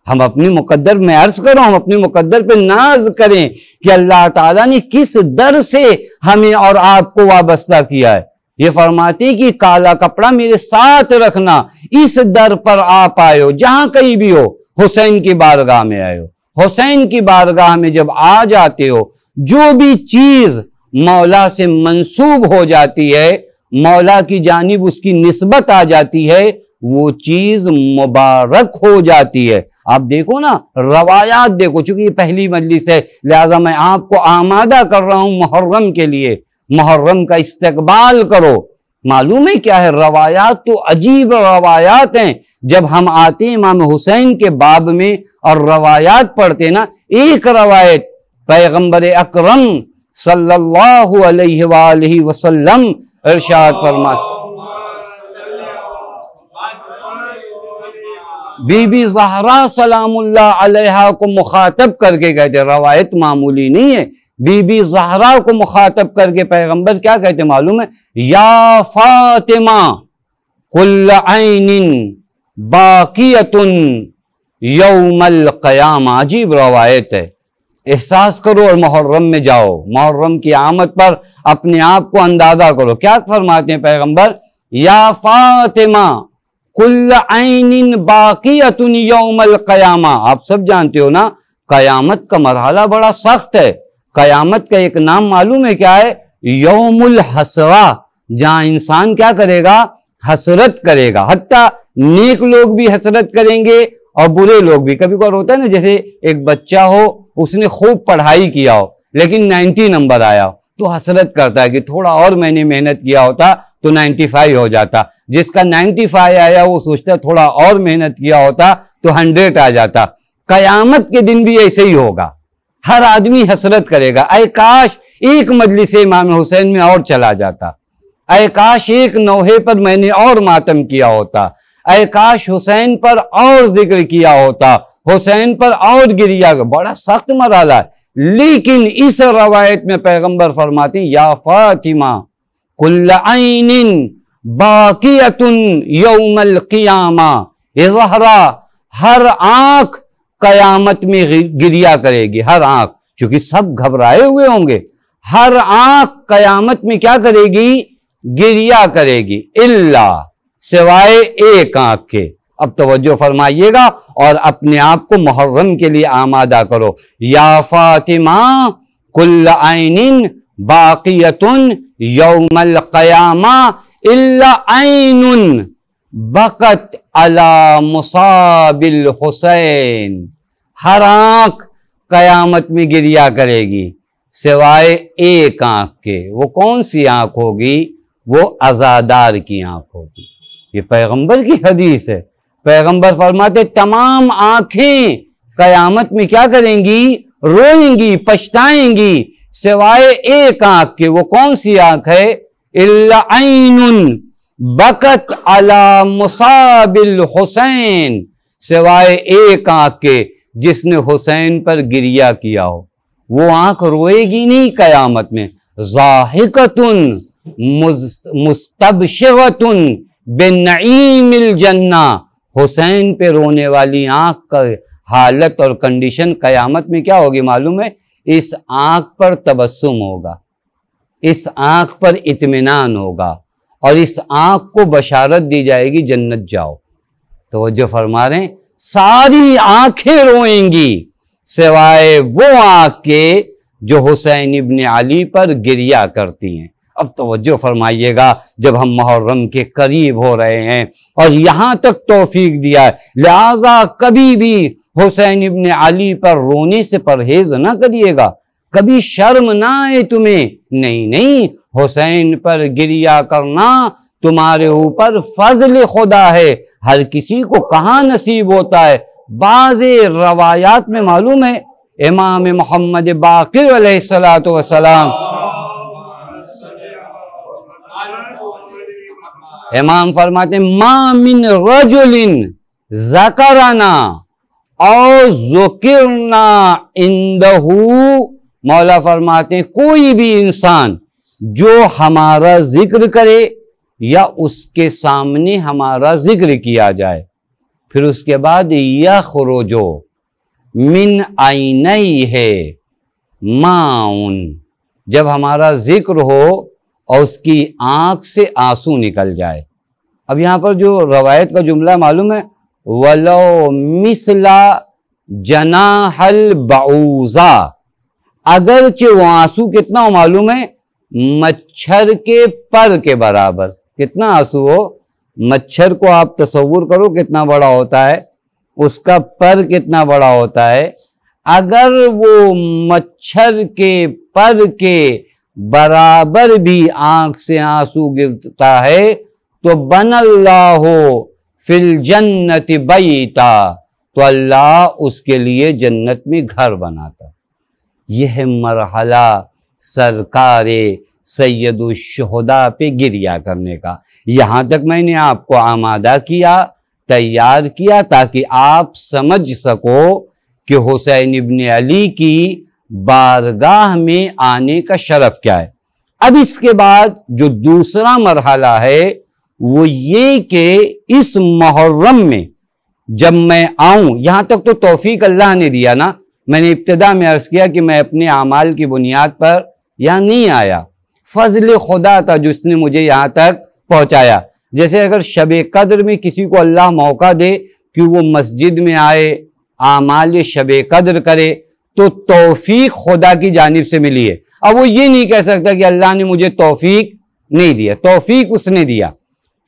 Speaker 1: हम अपनी मुकद्दर में अर्ज करो, हम अपनी मुकद्दर पे नाज करें कि अल्लाह ताला ने किस दर से हमें और आपको वाबस्ता किया है। ये फरमाते कि काला कपड़ा मेरे साथ रखना, इस दर पर आप आए हो, जहां कहीं भी हो, हुसैन की बारगाह में आए हो। हुसैन की बारगाह में जब आ जाते हो, जो भी चीज मौला से मंसूब हो जाती है, मौला की जानिब उसकी निस्बत आ जाती है, वो चीज मुबारक हो जाती है। आप देखो ना, रवायात देखो, चूंकि ये पहली मजलिस है लिहाजा मैं आपको आमादा कर रहा हूं मुहर्रम के लिए। मुहर्रम का इस्तकबाल करो। मालूम है क्या है? रवायात तो अजीब रवायात हैं। जब हम आते हैं इमाम हुसैन के बाब में और रवायात पढ़ते ना, एक रवायत पैगंबर अकरम सल्लल्लाहु अलैहि वसल्लम इरशाद फरमाते, बीबी ज़हरा सलामुल्लाह अलैहा को मुखातब करके कहते, रवायत मामूली नहीं है, बीबी ज़हरा को मुखातब करके पैगंबर क्या कहते मालूम है? या फातिमा कुल्ल ऐनिन बाकियतुन यौमल क़यामा। अजीब रवायत है। एहसास करो और मुहर्रम में जाओ, मुहर्रम की आमद पर अपने आप को अंदाजा करो। क्या फरमाते हैं पैगंबर? या फातिमा कुल्ल ऐनिन बाकियतुन यौमल क़यामा। आप सब जानते हो ना, कयामत का मरहला बड़ा सख्त है। कयामत का एक नाम मालूम है क्या है? यौमुल हसरा, जहां इंसान क्या करेगा? हसरत करेगा। हत्ता नेक लोग भी हसरत करेंगे और बुरे लोग भी। कभी कभार होता है ना, जैसे एक बच्चा हो, उसने खूब पढ़ाई किया हो लेकिन 90 नंबर आया हो, तो हसरत करता है कि थोड़ा और मैंने मेहनत किया होता तो 95 हो जाता। जिसका 95 आया वो सोचता थोड़ा और मेहनत किया होता तो 100 आ जाता। कयामत के दिन भी ऐसे ही होगा, हर आदमी हसरत करेगा, ऐ काश एक मजलिस इमाम हुसैन में और चला जाता, ऐ काश एक नौहे पर मैंने और मातम किया होता, ऐ काश हुसैन पर और जिक्र किया होता, हुसैन पर और गिरिया। बड़ा सख्त मरहला है। लेकिन इस रवायत में पैगंबर फरमाते हैं, या फातिमा कुल्ल ऐनिन बाकियतुन यौमल क़ियामा, ये ज़हरा हर आंख कयामत में गिरिया करेगी, हर आंख, क्योंकि सब घबराए हुए होंगे। हर आंख कयामत में क्या करेगी? गिरिया करेगी, इल्ला, सिवाय एक आंख के। अब तवज्जो फरमाइएगा और अपने आप को मुहर्रम के लिए आमादा करो। या फातिमा कुल्ल आइनिन बाकियतुन यौमल क़यामा इल्ला आइनुन बकत अला मुसाबिल हुसैन। हर आंख कयामत में गिरिया करेगी सिवाय एक आंख के। वो कौन सी आंख होगी? वो अज़ादार की आंख होगी। ये पैगंबर की हदीस है। पैगंबर फरमाते तमाम आंखें कयामत में क्या करेंगी? रोएंगी, पछताएंगी, सिवाय एक आंख के। वो कौन सी आंख है? इल्ला ऐनुन बकत अला मुसाबिल हुसैन, सिवाय एक आंख के जिसने हुसैन पर गिरिया किया हो। वो आंख रोएगी नहीं कयामत में। ज़ाहिकतुन मुस्तबशिरतुन बिन्नईमिल जन्ना, हुसैन पे रोने वाली आंख का हालत और कंडीशन कयामत में क्या होगी मालूम है? इस आंख पर तबस्सुम होगा, इस आंख पर इत्मीनान होगा और इस आंख को बशारत दी जाएगी जन्नत जाओ। तो वो जो फरमा रहे हैं सारी आंखें रोएंगी सिवाय वो आंख के जो हुसैन इब्न अली पर गिरिया करती हैं। अब तवज्जो फरमाइएगा, जब हम मुहर्रम के करीब हो रहे हैं और यहां तक तौफीक दिया है, लिहाजा कभी भी हुसैन इब्न अली पर रोने से परहेज ना करिएगा। कभी शर्म ना आए तुम्हें, नहीं नहीं, हुसैन पर गिरिया करना तुम्हारे ऊपर फजल खुदा है। हर किसी को कहाँ नसीब होता है। बाज़े रवायात में मालूम है इमाम मोहम्मद बाक़िर अलैहिस्सलातु वस्सलाम, इमाम फरमाते मा मिन रजुलिन ज़करना और ज़ुकिरना इंदहू, मौला फरमाते कोई भी इंसान जो हमारा जिक्र करे या उसके सामने हमारा जिक्र किया जाए, फिर उसके बाद यख़रुजो मिन आइनई है माउन, जब हमारा जिक्र हो और उसकी आंख से आंसू निकल जाए। अब यहाँ पर जो रवायत का जुमला मालूम है, वलो मिसला जनाहल बाऊजा, अगरचे वो आंसू कितना हो मालूम है? मच्छर के पर के बराबर। कितना आंसू हो? मच्छर को आप तसव्वुर करो कितना बड़ा होता है, उसका पर कितना बड़ा होता है। अगर वो मच्छर के पर के बराबर भी आंख से आंसू गिरता है तो बनल्लाहु फिल जन्नति बैता, तो अल्लाह उसके लिए जन्नत में घर बनाता। यह मरहला सरकारे सैयदुश्शुहदा पे गिरिया करने का। यहाँ तक मैंने आपको आमादा किया, तैयार किया, ताकि आप समझ सको कि हुसैन इब्न अली की बारगाह में आने का शरफ क्या है। अब इसके बाद जो दूसरा मरहला है वो ये कि इस मुहर्रम में जब मैं आऊं, यहां तक तो तौफीक अल्लाह ने दिया ना। मैंने इब्तिदा में अर्ज किया कि मैं अपने आमाल की बुनियाद पर यहां नहीं आया, फजल खुदा था जिसने मुझे यहां तक पहुंचाया। जैसे अगर शब कद्र में किसी को अल्लाह मौका दे कि वो मस्जिद में आए, आमाल शब कद्र करे, तो तौफीक खुदा की जानिब से मिली है। अब वो ये नहीं कह सकता कि अल्लाह ने मुझे तौफीक नहीं दिया, तौफीक उसने दिया।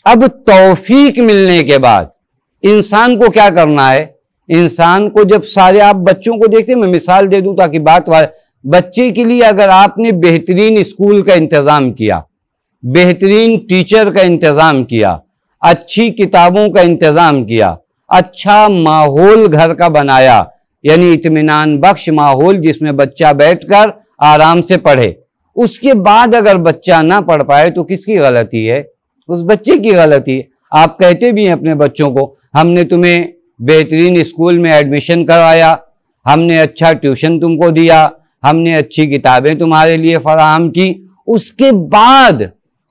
Speaker 1: अब तौफीक मिलने के बाद इंसान को क्या करना है? इंसान को जब सारे आप बच्चों को देखते हैं, मैं मिसाल दे दूं ताकि बात बच्चे के लिए अगर आपने बेहतरीन स्कूल का इंतजाम किया, बेहतरीन टीचर का इंतजाम किया, अच्छी किताबों का इंतजाम किया, अच्छा माहौल घर का बनाया, यानी इत्मीनान बख्श माहौल जिसमें बच्चा बैठकर आराम से पढ़े, उसके बाद अगर बच्चा ना पढ़ पाए तो किसकी गलती है? उस बच्चे की गलती है। आप कहते भी हैं अपने बच्चों को हमने तुम्हें बेहतरीन स्कूल में एडमिशन करवाया, हमने अच्छा ट्यूशन तुमको दिया, हमने अच्छी किताबें तुम्हारे लिए फराहम की, उसके बाद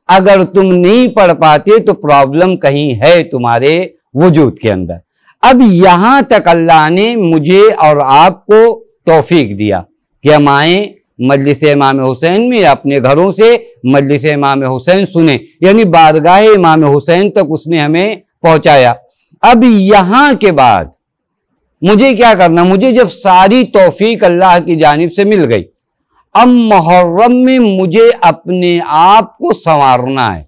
Speaker 1: अगर तुम नहीं पढ़ पाते तो प्रॉब्लम कहीं है तुम्हारे वजूद के अंदर। अब यहां तक अल्लाह ने मुझे और आपको तौफीक दिया कि हम आए मजलिस इमाम हुसैन में, अपने घरों से मजलिस इमाम हुसैन सुने, यानी बारगाह इमाम हुसैन तक उसने हमें पहुंचाया। अब यहां के बाद मुझे क्या करना, मुझे जब सारी तौफीक अल्लाह की जानिब से मिल गई, अब मुहर्रम में मुझे अपने आप को संवारना है,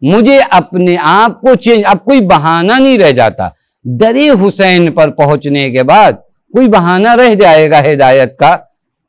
Speaker 1: मुझे अपने आप को चेंज, अब कोई बहाना नहीं रह जाता। दरे हुसैन पर पहुंचने के बाद कोई बहाना रह जाएगा हिदायत का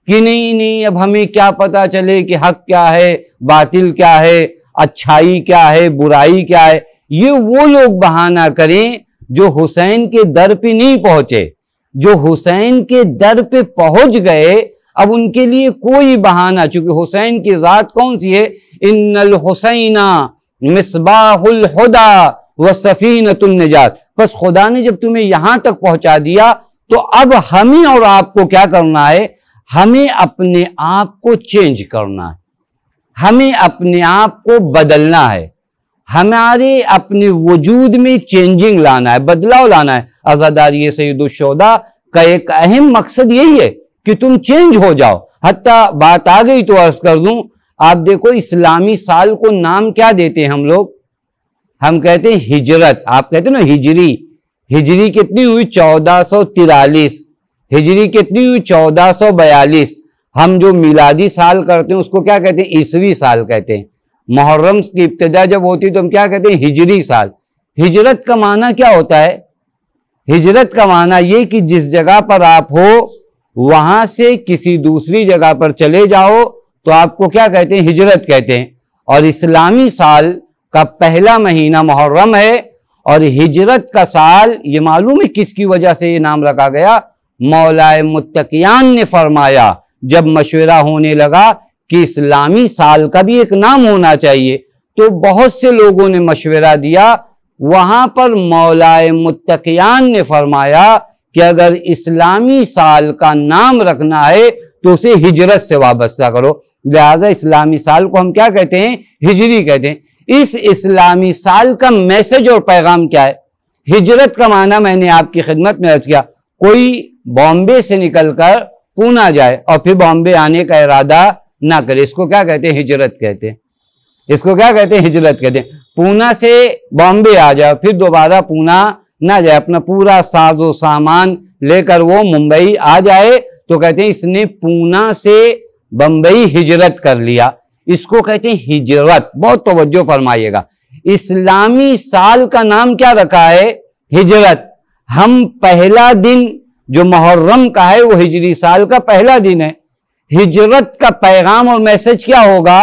Speaker 1: कि नहीं अब हमें क्या पता चले कि हक क्या है, बातिल क्या है, अच्छाई क्या है, बुराई क्या है। ये वो लोग बहाना करें जो हुसैन के दर पे नहीं पहुंचे। जो हुसैन के दर पे पहुंच गए, अब उनके लिए कोई बहाना, चूंकि हुसैन की जात कौन सी है, इन्नल हुसैना मिसबाहुल हुदा व सफीनतुन निजात। बस खुदा ने जब तुम्हें यहां तक पहुंचा दिया तो अब हमें और आपको क्या करना है, हमें अपने आप को चेंज करना है, हमें अपने आप को बदलना है, हमारे अपने वजूद में चेंजिंग लाना है, बदलाव लाना है। आजादारी सैयदुश्शोदा का एक अहम मकसद यही है कि तुम चेंज हो जाओ। हत्ता बात आ गई तो अर्ज कर दूं, आप देखो इस्लामी साल को नाम क्या देते हैं हम लोग, हम कहते हैं हिजरत, आप कहते हैं ना हिजरी। हिजरी कितनी हुई 1443, हिजरी कितनी हुई 1442। हम जो मिलादी साल करते हैं उसको क्या कहते हैं, ईसवी साल कहते हैं। मुहर्रम की इब्तिदा जब होती है तो हम क्या कहते हैं, हिजरी साल। हिजरत का माना क्या होता है, हिजरत का माना ये कि जिस जगह पर आप हो वहां से किसी दूसरी जगह पर चले जाओ तो आपको क्या कहते हैं, हिजरत कहते हैं। और इस्लामी साल का पहला महीना मुहर्रम है और हिजरत का साल, ये मालूम है किसकी वजह से ये नाम रखा गया, मौलाए मुत्तकियान ने फरमाया जब मशवरा होने लगा कि इस्लामी साल का भी एक नाम होना चाहिए, तो बहुत से लोगों ने मशवरा दिया। वहां पर मौलाए मुत्तकियान ने फरमाया कि अगर इस्लामी साल का नाम रखना है तो उसे हिजरत से वाबस्ता करो, लिहाजा इस्लामी साल को हम क्या कहते हैं, हिजरी कहते हैं। इस इस्लामी साल का मैसेज और पैगाम क्या है, हिजरत का माना मैंने आपकी खिदमत में अर्ज किया, कोई बॉम्बे से निकलकर पूना जाए और फिर बॉम्बे आने का इरादा ना करे, इसको क्या कहते हैं, हिजरत कहते हैं। इसको क्या कहते हैं, हिजरत कहते हैं। पूना से बॉम्बे आ जाए फिर दोबारा पूना ना जाए, अपना पूरा साजो सामान लेकर वो मुंबई आ जाए तो कहते हैं इसने पूना से बंबई हिजरत कर लिया, इसको कहते हैं हिजरत। बहुत तवज्जो फरमाइएगा, इस्लामी साल का नाम क्या रखा है, हिजरत। हम पहला दिन जो मुहर्रम का है वो हिजरी साल का पहला दिन है। हिजरत का पैगाम और मैसेज क्या होगा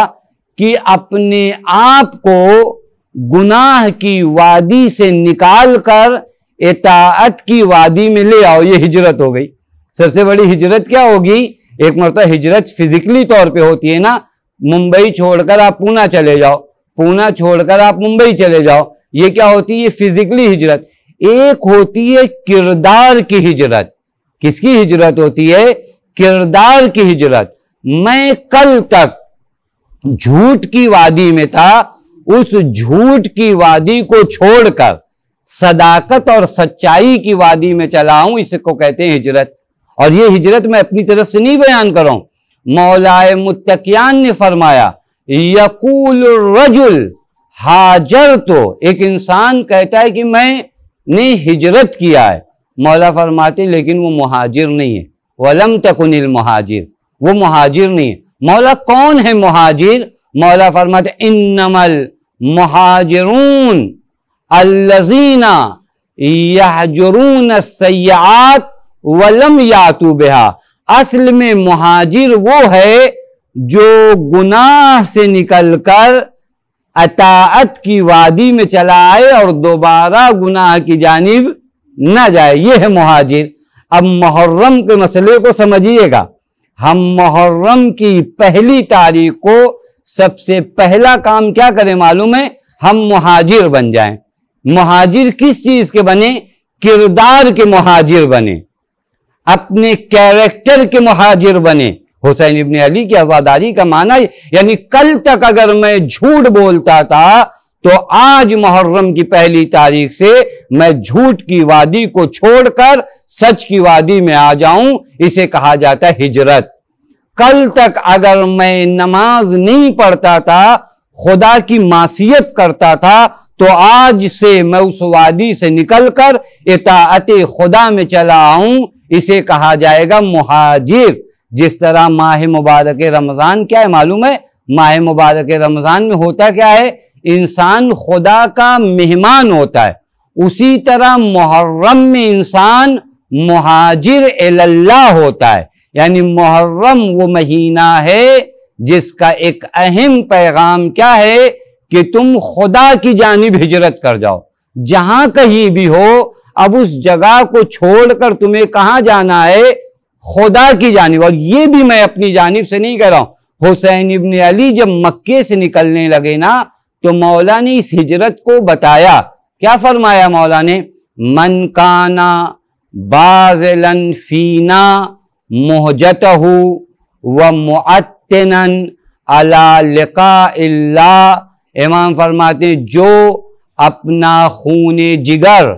Speaker 1: कि अपने आप को गुनाह की वादी से निकाल कर इताअत की वादी में ले आओ, ये हिजरत हो गई। सबसे बड़ी हिजरत क्या होगी, एक मरतबा हिजरत फिजिकली तौर पे होती है ना, मुंबई छोड़कर आप पूना चले जाओ, पूना छोड़कर आप मुंबई चले जाओ, ये क्या होती है, ये फिजिकली हिजरत। एक होती है किरदार की हिजरत। किसकी हिजरत होती है, किरदार की हिजरत। मैं कल तक झूठ की वादी में था, उस झूठ की वादी को छोड़कर सदाकत और सच्चाई की वादी में चला हूं, इसको कहते हैं हिजरत। और ये हिजरत मैं अपनी तरफ से नहीं बयान कर रहा हूं, मौलाए मुत्तकियान ने फरमाया यकूल रजुल हाजर, तो एक इंसान कहता है कि मैंने हिजरत किया है, मौला फरमाते लेकिन वो मुहाजिर नहीं है, वलम तकुनिल मुहाजिर, वो मुहाजिर नहीं है। मौला कौन है मुहाजिर, मौला फरमाते इन्नमल मुहाजिरून अल्लज़ीना यहजुरून सय्यात वलम यातू बिहा। असल में मुहाजिर वो है जो गुनाह से निकलकर अताअत की वादी में चला आए और दोबारा गुनाह की जानिब न जाए, ये है मुहाजिर। अब मुहर्रम के मसले को समझिएगा, हम मुहर्रम की पहली तारीख को सबसे पहला काम क्या करें मालूम है, हम मुहाजिर बन जाएं। मुहाजिर किस चीज के बने, किरदार के मुहाजिर बने, अपने कैरेक्टर के मुहाजिर बने। हुसैन इब्न अली की आजादारी का माना यानी कल तक अगर मैं झूठ बोलता था तो आज मुहर्रम की पहली तारीख से मैं झूठ की वादी को छोड़कर सच की वादी में आ जाऊं, इसे कहा जाता है हिजरत। कल तक अगर मैं नमाज नहीं पढ़ता था, खुदा की मासियत करता था, तो आज से मैं उस वादी से निकलकर इताअते खुदा में चला आऊं, इसे कहा जाएगा मुहाजिर। जिस तरह माह मुबारक रमजान क्या है मालूम है? माह मुबारक रमजान में होता क्या है? इंसान खुदा का मेहमान होता है। उसी तरह मुहर्रम में इंसान मुहाजिर इल्लाह होता है। यानी मुहर्रम वो महीना है जिसका एक अहम पैगाम क्या है कि तुम खुदा की जानिब हिजरत कर जाओ। जहां कहीं भी हो, अब उस जगह को छोड़कर तुम्हें कहां जाना है? खुदा की जानिब। और ये भी मैं अपनी जानिब से नहीं कह रहा हूं। हुसैन इब्न अली जब मक्के से निकलने लगे ना, तो मौला ने इस हिजरत को बताया। क्या फरमाया मौला ने? मन काना बाज़िलन फीना मुहजतहु व मुअत्तिनन अला लिक़ाइल्लाह। इमाम फरमाते हैं, जो अपना खूने जिगर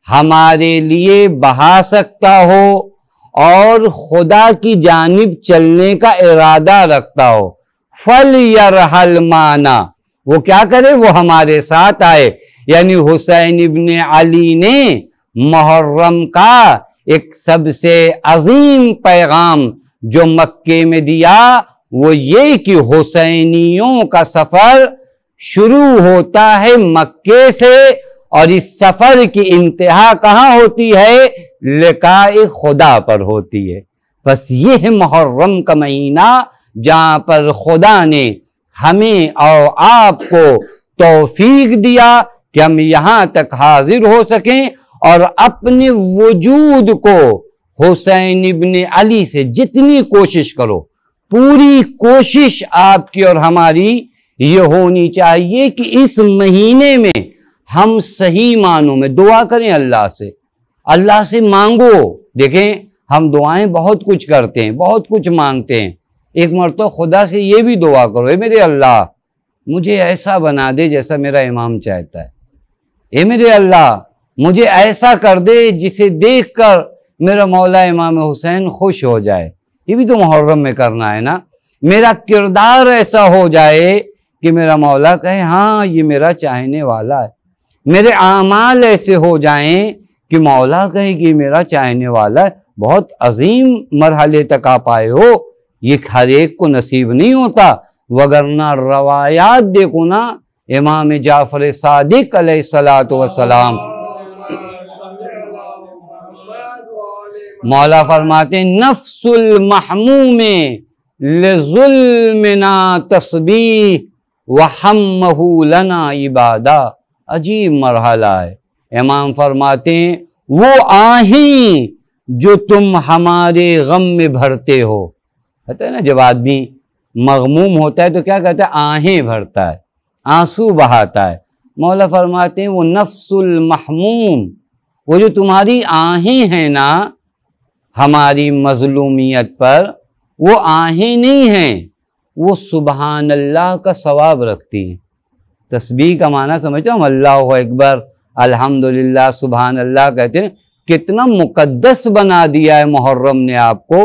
Speaker 1: हमारे लिए बहा सकता हो और खुदा की जानिब चलने का इरादा रखता हो, फल यरहल माना, वो क्या करे? वो हमारे साथ आए। यानी हुसैन इब्न अली ने मुहर्रम का एक सबसे अजीम पैगाम जो मक्के में दिया, वो ये कि हुसैनियों का सफर शुरू होता है मक्के से, और इस सफर की इंतहा कहां होती है? लिकाए खुदा पर होती है। बस ये है मुहर्रम का महीना जहां पर खुदा ने हमें और आपको तौफीक दिया कि हम यहां तक हाजिर हो सकें और अपने वजूद को हुसैन इब्न अली से जितनी कोशिश करो, पूरी कोशिश आपकी और हमारी ये होनी चाहिए कि इस महीने में हम सही मानों में दुआ करें। अल्लाह से मांगो। देखें, हम दुआएं बहुत कुछ करते हैं, बहुत कुछ मांगते हैं। एक मरतबा खुदा से ये भी दुआ करो, मेरे अल्लाह मुझे ऐसा बना दे जैसा मेरा इमाम चाहता है। ए मेरे अल्लाह मुझे ऐसा कर दे जिसे देखकर मेरा मौला इमाम हुसैन खुश हो जाए। ये भी तो मुहर्रम में करना है ना। मेरा किरदार ऐसा हो जाए कि मेरा मौला कहे हाँ ये मेरा चाहने वाला है। मेरे आमाल ऐसे हो जाएं कि मौला कहे कि मेरा चाहने वाला है। बहुत अजीम मरहले तक आप आए हो, ये हर एक को नसीब नहीं होता। वगरना रवायात देखो ना, इमाम जाफर सादिक अलैहिस्सलातु वस्सलाम, मौला फरमाते नफ्सुल महमूमे लिजुल्मिना तस्बीह व हम्महु लना इबादा। अजीब मरहला है। इमाम फरमाते हैं वो आहें जो तुम हमारे गम में भरते हो। कहते हैं ना, जब आदमी मगमूम होता है तो क्या कहता है? आहें भरता है, आंसू बहाता है। मौला फरमाते हैं वो नफ्सुल महमूम, वो जो तुम्हारी आहें हैं ना हमारी मजलूमियत पर, वो आहें नहीं हैं, वो सुबहान अल्लाह का सवाब रखती हैं। तस्बीह का माना समझते हो हम? अल्लाहु अकबर, अल्हम्दुलिल्लाह, सुबहान अल्लाह कहते हैं। कितना मुकद्दस बना दिया है मुहर्रम ने आपको।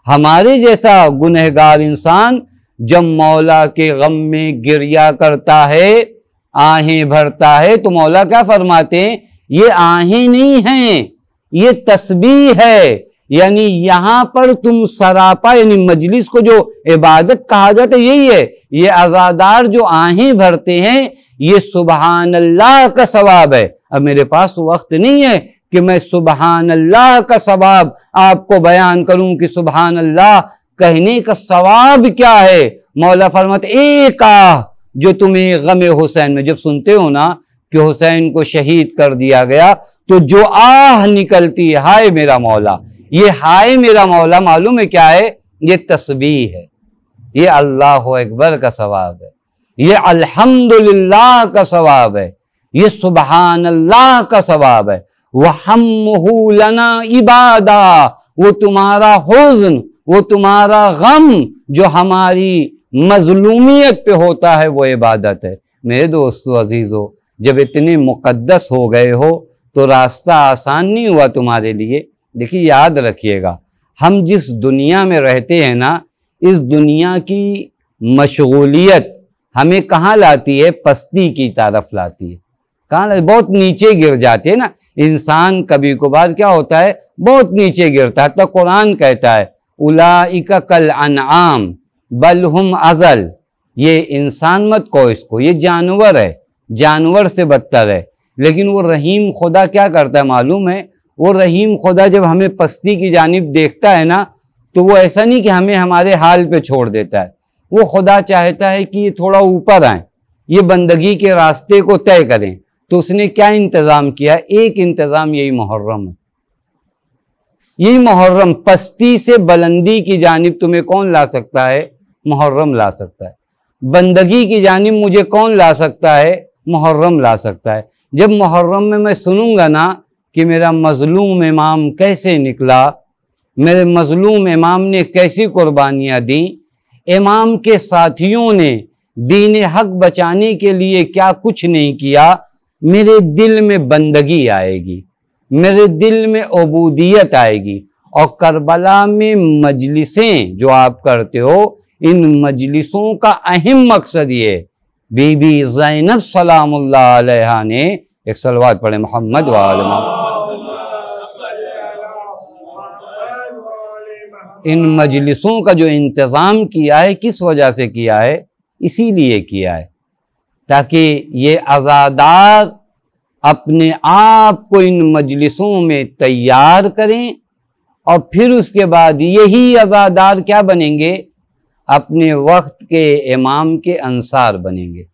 Speaker 1: हमारे जैसा गुनहगार इंसान जब मौला के गम में गिरिया करता है, आहें भरता है, तो मौला क्या फरमाते हैं? ये आहें नहीं हैं, ये तस्बीह है। यानी यहां पर तुम सरापा, यानी मजलिस को जो इबादत कहा जाता है यही है। ये अज़ादार जो आहें भरते हैं, ये सुबहान अल्लाह का सवाब है। अब मेरे पास वक्त नहीं है कि मैं सुबहान अल्लाह का सवाब आपको बयान करूं कि सुबहान अल्लाह कहने का सवाब क्या है। मौला फरमाते एक आह जो तुम्हें गम हुसैन में, जब सुनते हो ना कि हुसैन को शहीद कर दिया गया, तो जो आह निकलती है, हाय मेरा मौला, ये हाय मेरा मौला मालूम है क्या है? ये तस्बीह है, ये अल्लाहु अकबर का सवाब है, ये अल्हम्दुलिल्लाह का सवाब है, ये सुबहान अल्लाह का सवाब है। वहम्मुहु लना इबादा, वो तुम्हारा हुज़्न, वो तुम्हारा गम जो हमारी मजलूमियत पे होता है, वो इबादत है। मेरे दोस्तों अजीज़ों, जब इतने मुक़द्दस हो गए हो तो रास्ता आसान नहीं हुआ तुम्हारे लिए। देखिए, याद रखिएगा, हम जिस दुनिया में रहते हैं ना, इस दुनिया की मशगूलियत हमें कहाँ लाती है? पस्ती की तरफ लाती है। कहाँ? बहुत नीचे गिर जाते हैं ना इंसान। कभी कभार क्या होता है, बहुत नीचे गिरता है। तो कुरान कहता है उलाइका कल अनआम बल हुम अजल, ये इंसान मत कहो इसको, ये जानवर है, जानवर से बदतर है। लेकिन वो रहीम खुदा क्या करता है मालूम है? वो रहीम खुदा जब हमें पस्ती की जानिब देखता है ना, तो वो ऐसा नहीं कि हमें हमारे हाल पे छोड़ देता है। वो खुदा चाहता है कि ये थोड़ा ऊपर आए, ये बंदगी के रास्ते को तय करें। तो उसने क्या इंतज़ाम किया? एक इंतज़ाम यही मुहर्रम है। यही मुहर्रम, पस्ती से बुलंदी की जानिब तुम्हें कौन ला सकता है? मुहर्रम ला सकता है। बंदगी की जानिब मुझे कौन ला सकता है? मुहर्रम ला सकता है। जब मुहर्रम में मैं सुनूंगा ना कि मेरा मजलूम इमाम कैसे निकला, मेरे मजलूम इमाम ने कैसी कुर्बानियाँ दी, इमाम के साथियों ने दीन हक बचाने के लिए क्या कुछ नहीं किया, मेरे दिल में बंदगी आएगी, मेरे दिल में उबूदियत आएगी। और करबला में मजलिसें जो आप करते हो, इन मजलिसों का अहम मकसद ये, बीबी ज़ैनब सलामुल्लाह अलैहा ने, एक सलवात पढ़े मोहम्मद व आले मोहम्मद, इन मजलिसों का जो इंतज़ाम किया है, किस वजह से किया है? इसीलिए किया है ताकि ये अज़ादार अपने आप को इन मजलिसों में तैयार करें और फिर उसके बाद यही अज़ादार क्या बनेंगे? अपने वक्त के इमाम के अंसार बनेंगे।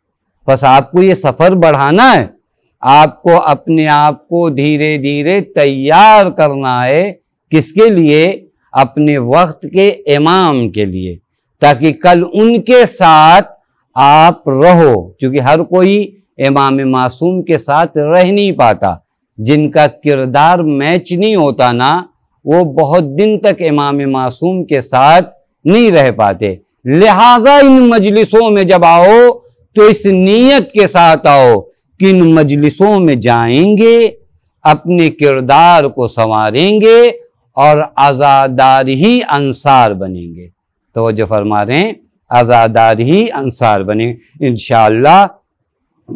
Speaker 1: बस आपको ये सफ़र बढ़ाना है, आपको अपने आप को धीरे धीरे तैयार करना है। किसके लिए? अपने वक्त के इमाम के लिए, ताकि कल उनके साथ आप रहो। क्योंकि हर कोई इमाम मासूम के साथ रह नहीं पाता। जिनका किरदार मैच नहीं होता ना, वो बहुत दिन तक इमाम मासूम के साथ नहीं रह पाते। लिहाजा इन मजलिसों में जब आओ तो इस नीयत के साथ आओ कि इन मजलिसों में जाएंगे, अपने किरदार को संवारेंगे और आज़ादार ही अंसार बनेंगे। तो जो फरमा रहे हैं, आज़ादार ही अंसार बनेंगे। इंशाअल्लाह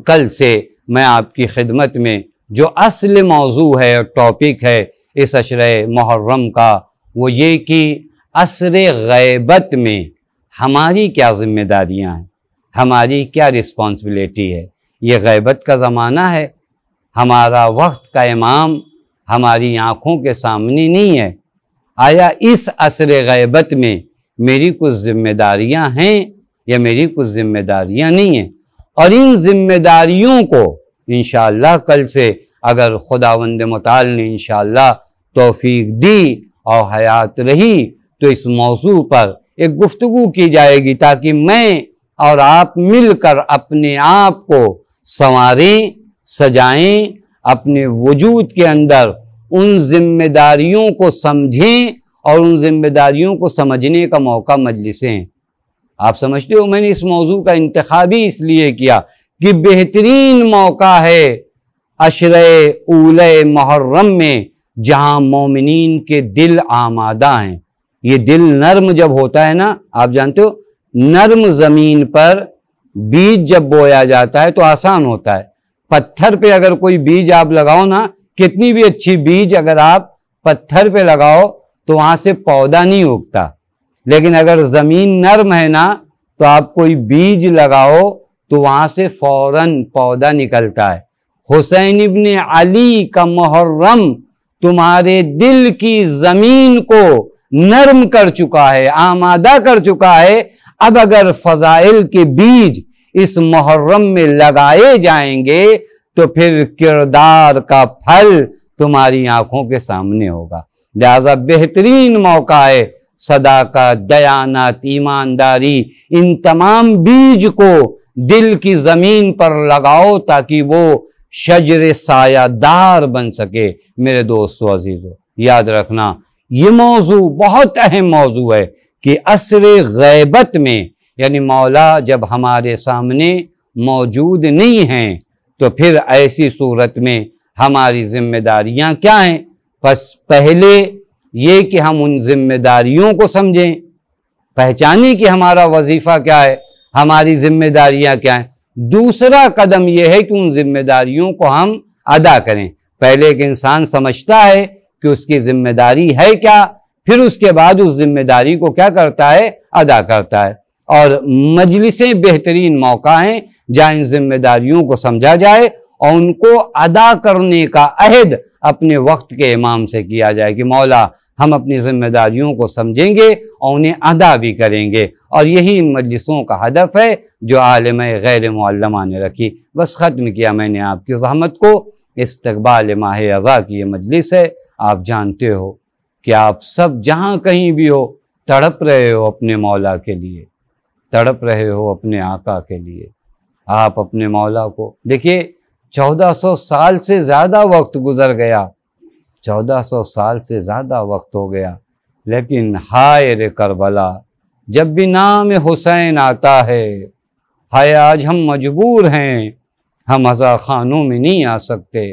Speaker 1: कल से मैं आपकी खिदमत में जो असल मौजू है और टॉपिक है इस अशरे मुहर्रम का, वो ये कि असरे गैबत में हमारी क्या जिम्मेदारियां हैं, हमारी क्या रिस्पॉन्सिबिलिटी है। ये गैबत का ज़माना है, हमारा वक्त का इमाम हमारी आँखों के सामने नहीं है। आया इस असरे गैबत में मेरी कुछ जिम्मेदारियां हैं या मेरी कुछ जिम्मेदारियां नहीं हैं? और इन जिम्मेदारियों को इंशाअल्लाह कल से अगर खुदावंद मुताल ने इंशाअल्लाह तौफीक दी और हयात रही तो इस मौजू पर एक गुफ्तगू की जाएगी, ताकि मैं और आप मिलकर अपने आप को संवारें, सजाएं, अपने वजूद के अंदर उन जिम्मेदारियों को समझें और उन जिम्मेदारियों को समझने का मौका मजलिसें। आप समझते हो, मैंने इस मौजू का इंतखाब ही इसलिए किया कि बेहतरीन मौका है अशरे ऊले मुहर्रम में, जहां मोमिनीन के दिल आमादा हैं। ये दिल नर्म जब होता है ना, आप जानते हो, नर्म जमीन पर बीज जब बोया जाता है तो आसान होता है। पत्थर पे अगर कोई बीज आप लगाओ ना, कितनी भी अच्छी बीज अगर आप पत्थर पे लगाओ तो वहां से पौधा नहीं उगता। लेकिन अगर जमीन नर्म है ना, तो आप कोई बीज लगाओ तो वहां से फौरन पौधा निकलता है। हुसैन इब्ने अली का मुहर्रम तुम्हारे दिल की जमीन को नर्म कर चुका है, आमादा कर चुका है। अब अगर फजाइल के बीज इस मुहर्रम में लगाए जाएंगे तो फिर किरदार का फल तुम्हारी आंखों के सामने होगा। लिहाजा बेहतरीन मौका है, सदाकत, दयानत, ईमानदारी, इन तमाम बीज को दिल की जमीन पर लगाओ ताकि वो शजर सायादार बन सके। मेरे दोस्तों अजीजों, याद रखना ये मौजू बहुत अहम मौजू है कि असरे गैबत में, यानी मौला जब हमारे सामने मौजूद नहीं हैं, तो फिर ऐसी सूरत में हमारी जिम्मेदारियां क्या हैं? बस पहले ये कि हम उन जिम्मेदारियों को समझें, पहचानें कि हमारा वजीफ़ा क्या है, हमारी जिम्मेदारियां क्या हैं। दूसरा कदम यह है कि उन जिम्मेदारियों को हम अदा करें। पहले एक इंसान समझता है कि उसकी जिम्मेदारी है क्या, फिर उसके बाद उस जिम्मेदारी को क्या करता है, अदा करता है। और मजलिसें बेहतरीन मौका हैं जहाँ इन जिम्मेदारियों को समझा जाए और उनको अदा करने का अहद अपने वक्त के इमाम से किया जाए कि मौला हम अपनी जिम्मेदारियों को समझेंगे और उन्हें अदा भी करेंगे। और यही इन मजलिसों का हदफ है जो आलिम गैर मुअल्लमा ने रखी। बस ख़त्म किया मैंने आपकी ज़हमत को। इस्तक़बाल माह अज़ा की ये मजलिस है। आप जानते हो कि आप सब जहाँ कहीं भी हो तड़प रहे हो अपने मौला के लिए, तड़प रहे हो अपने आका के लिए। आप अपने मौला को देखिए, 1400 साल से ज़्यादा वक्त गुजर गया, 1400 साल से ज़्यादा वक्त हो गया, लेकिन हाय रे करबला, जब भी नाम हुसैन आता है, हाय आज हम मजबूर हैं, हम अज़ा खानों में नहीं आ सकते,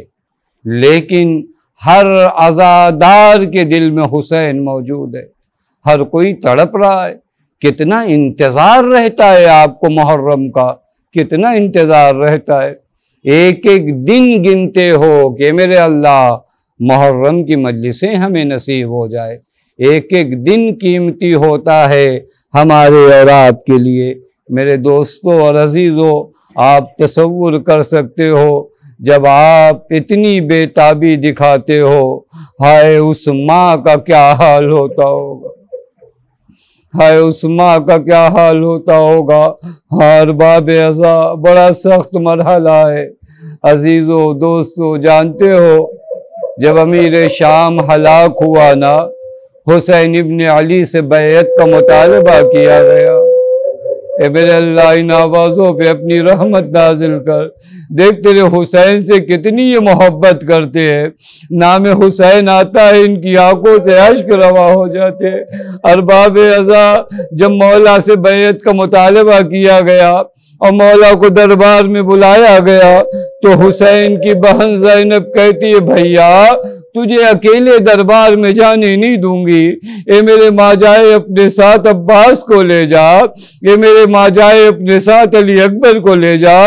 Speaker 1: लेकिन हर अज़ादार के दिल में हुसैन मौजूद है। हर कोई तड़प रहा है। कितना इंतज़ार रहता है आपको मुहर्रम का, कितना इंतज़ार रहता है। एक एक दिन गिनते हो कि मेरे अल्लाह मुहर्रम की मजलिसें हमें नसीब हो जाए। एक एक दिन कीमती होता है हमारे और आपके लिए। मेरे दोस्तों और अजीज़ों, आप तसव्वुर कर सकते हो जब आप इतनी बेताबी दिखाते हो, हाय उस माँ का क्या हाल होता होगा, हाय उस माँ का क्या हाल होता होगा। हर बाबे अज़ा बड़ा सख्त मरहला है। अजीज़ों दोस्तों, जानते हो जब अमीर शाम हलाक हुआ ना, हुसैन इब्न अली से बैत का मुतालबा किया गया। ए मेरे अल्लाह इन आवाज़ों पे अपनी रहमत नाजिल कर। देख तेरे हुसैन से कितनी ये मोहब्बत करते हैं। नाम हुसैन आता है, इनकी आंखों से अश्क रवा हो जाते हैं। अरबाब अज़ा जब मौला से बैत का मुतालबा किया गया और मौला को दरबार में बुलाया गया, तो हुसैन की बहन ज़ैनब कहती है, भैया तुझे अकेले दरबार में जाने नहीं दूंगी। ए मेरे माँ जाए अपने साथ अब्बास को ले जा, ये मेरे माँ जाए अपने साथ अली अकबर को ले जा,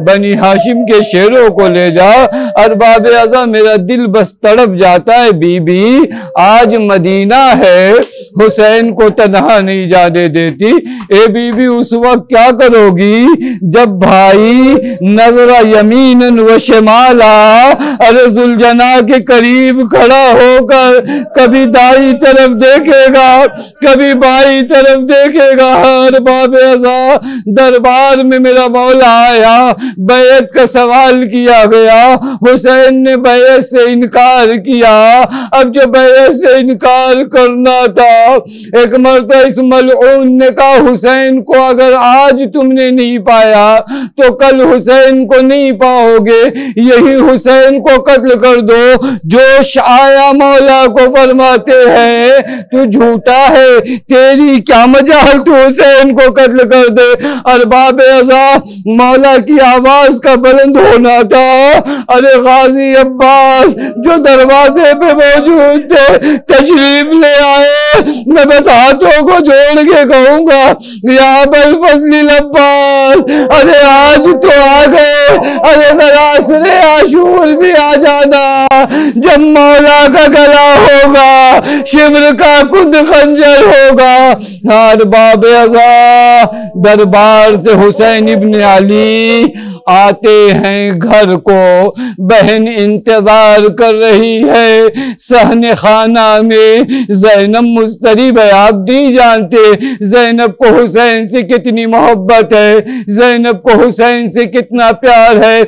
Speaker 1: बनी हाशिम के शेरों को ले जा। अरबाब अज़ा मेरा दिल बस तड़प जाता है, बीबी आज मदीना है, हुसैन को तन्हा नहीं जाने देती। ए बीबी उस वक्त क्या करोगी जब भाई नजरा यमीनन व शमाला, अरे जुलजना के करीब खड़ा होकर कभी दाई तरफ देखेगा, कभी बाई तरफ देखेगा। अरबाब अज़ा दरबार में मेरा मौला आया, बैत का सवाल किया गया, हुसैन ने बैत से इनकार किया। अब जो बैत से इनकार करना था, एक मर्तबा इस मलऊन ने कहा, हुसैन को अगर आज तुमने नहीं पाया तो कल हुसैन को नहीं पाओगे, यही हुसैन को कत्ल कर दो। जोश आया मौला को फरमाते हैं, तू झूठा है, तेरी क्या मजाल, तू हुसैन को कत्ल कर दे। अरबाब अज़ा मौला की आवाज का बुलंद होना था। अरे गाजी अब्बास जो दरवाजे पे मौजूद थे तशरीफ ले आए। मैं बस हाथों को जोड़ के कहूंगा, या अबुल फज़ल अब्बास, अरे आज तो आ गए, अरे जरा असरे आशूर भी आ जाना। जब मौला का गला होगा, शिमर का खुद खंजर होगा। अरबाब अज़ा दरबार से हुसैन इब्न अली आते हैं घर को, बहन इंतजार कर रही है सहने खाना में। ज़ैनब मुस्तरिब है, आप नहीं जानते ज़ैनब को हुसैन से कितनी मोहब्बत है, ज़ैनब को हुसैन से कितना प्यार है।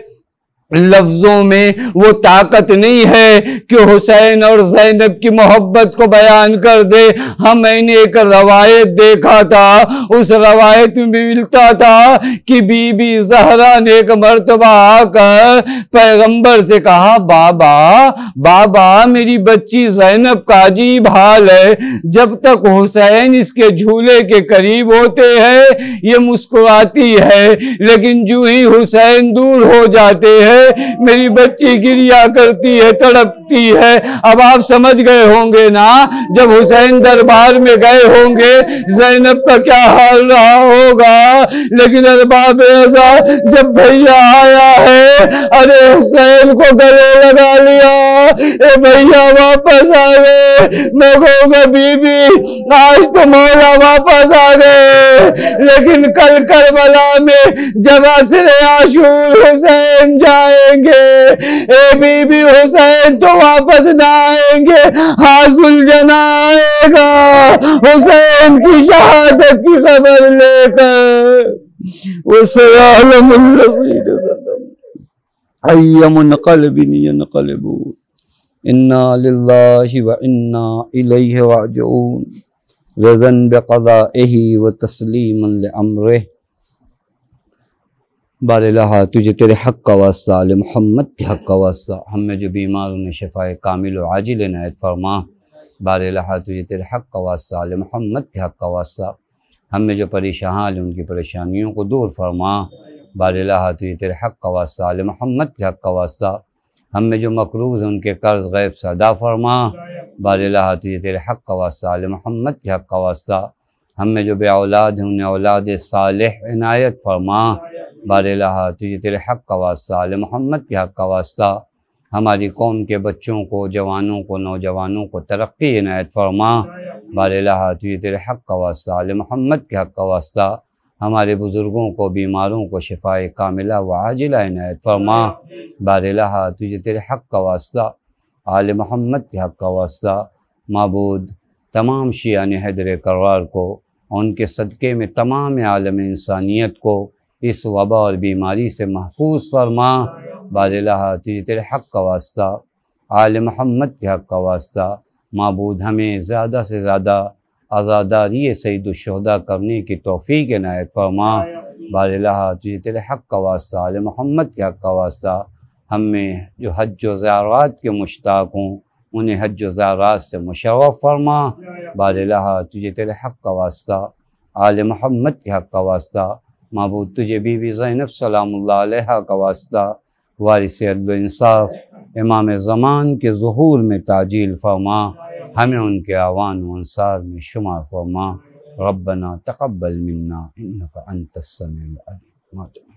Speaker 1: लफ्जों में वो ताकत नहीं है कि हुसैन और ज़ैनब की मोहब्बत को बयान कर दे। हाँ, मैंने एक रवायत देखा था, उस रवायत में भी मिलता था कि बीबी ज़हरा ने एक मर्तबा आकर पैगंबर से कहा, बाबा बाबा मेरी बच्ची ज़ैनब का अजीब हाल है, जब तक हुसैन इसके झूले के करीब होते हैं ये मुस्कुराती है, लेकिन जो ही हुसैन दूर हो जाते हैं मेरी बच्ची गिरिया करती है, तड़पती है। अब आप समझ गए होंगे ना, जब हुसैन दरबार में गए होंगे ज़ैनब का क्या हाल रहा होगा। लेकिन अरबाब रज़ा जब भैया आया है, अरे हुसैन को गले लगा लिया, ए भैया वापस आ गए। मैं कहूँगा बीबी आज तो मौला वापस आ गए, लेकिन कल करबला में जब असरे आशूर हुसैन जाएंगे, ए बीबी हुसैन तो वापस ना आएंगे, हासिल जना आएगा हुसैन की शहादत की खबर लेकर। इन्ना लिल्लाहि व इन्ना इलैहि राजिऊन रज़न बिक़ज़ाइही व तस्लीमन लिअम्रिही। बारिल्लाह तुझे तेरे हक़ का वास्ता, आले मोहम्मद के हक़ का वास्ता, हम में जो बीमार उन्हें शिफ़ाए कामिल व आजिल इनायत फरमा। बारिल्लाह तुझे तेरे हक़ का वास्ता, आले मोहम्मद के हक़ का वास्ता, हम में जो परेशान हैं उनकी परेशानियों को दूर फरमा। बारिल्लाह तुझे तेरे हक़ का वास्ता, आले मोहम्मद के हक़ का वास्ता, हम में जो मकरूज़ हैं उनके कर्ज़ गैब से अदा फरमा। बारिल्लाह तुझे तेरे हक़ का वास्ता, आले मोहम्मद के हक़ का वास्ता, हम में जो बे औलाद हैं उन्हें औलाद सालेह इनायत फरमा। बारिल्लाह तुझे तेरे हक़ का वास्ता, आले मोहम्मद के हक़ का वास्ता, हमारी कौम के बच्चों को, जवानों को, नौजवानों को तरक्की इनायत फरमा। बारिल्लाह तुझे तेरे हक़ का वास्ता, आले मोहम्मद के हक़ का वास्ता, हमारे बुज़ुर्गों को, बीमारों को शिफ़ाए कामिला व आजिला इनायत फरमा। बारिल्लाह तुझे तेरे हक़ का वास्ता, आले मोहम्मद के हक़ का वास्ता, माबूद तमाम शियाने हैदर करार को, उनके सदक़े में तमाम आलम इंसानियत को इस वबा और बीमारी से महफूज फरमा। बारिल्लाह तुझे तेरे हक़ का वास्ता, आले मोहम्मद के हक़ का वास्ता, माबूद हमें ज़्यादा से ज़्यादा आज़ादारी सैयदुश्शुहदा करने की तौफ़ीक़ इनायत फरमा। बारिल्लाह तुझे तेरे हक़ का वास्ता, आले मोहम्मद के हक़ का वास्ता, हम में जो हज व ज़ियारत के मुश्ताक़ हों उन्हें हज व ज़ियारत से मुशर्रफ़ फरमा। बारिल्लाह तुझे तेरे हक़ का वास्ता, आले मोहम्मद के हक़ का वास्ता, माबूद तुझे बीबी ज़ैनब सलामुल्लाह अलैहा का वास्ता, वारिस अदल व इंसाफ इमाम ज़मान के ज़ुहूर में ताजील फरमा, हमें उनके आवान व अंसार में शुमार फरमा। रब्बना तक़ब्बल मिन्ना इन्नका अंतस समीउल अलीम।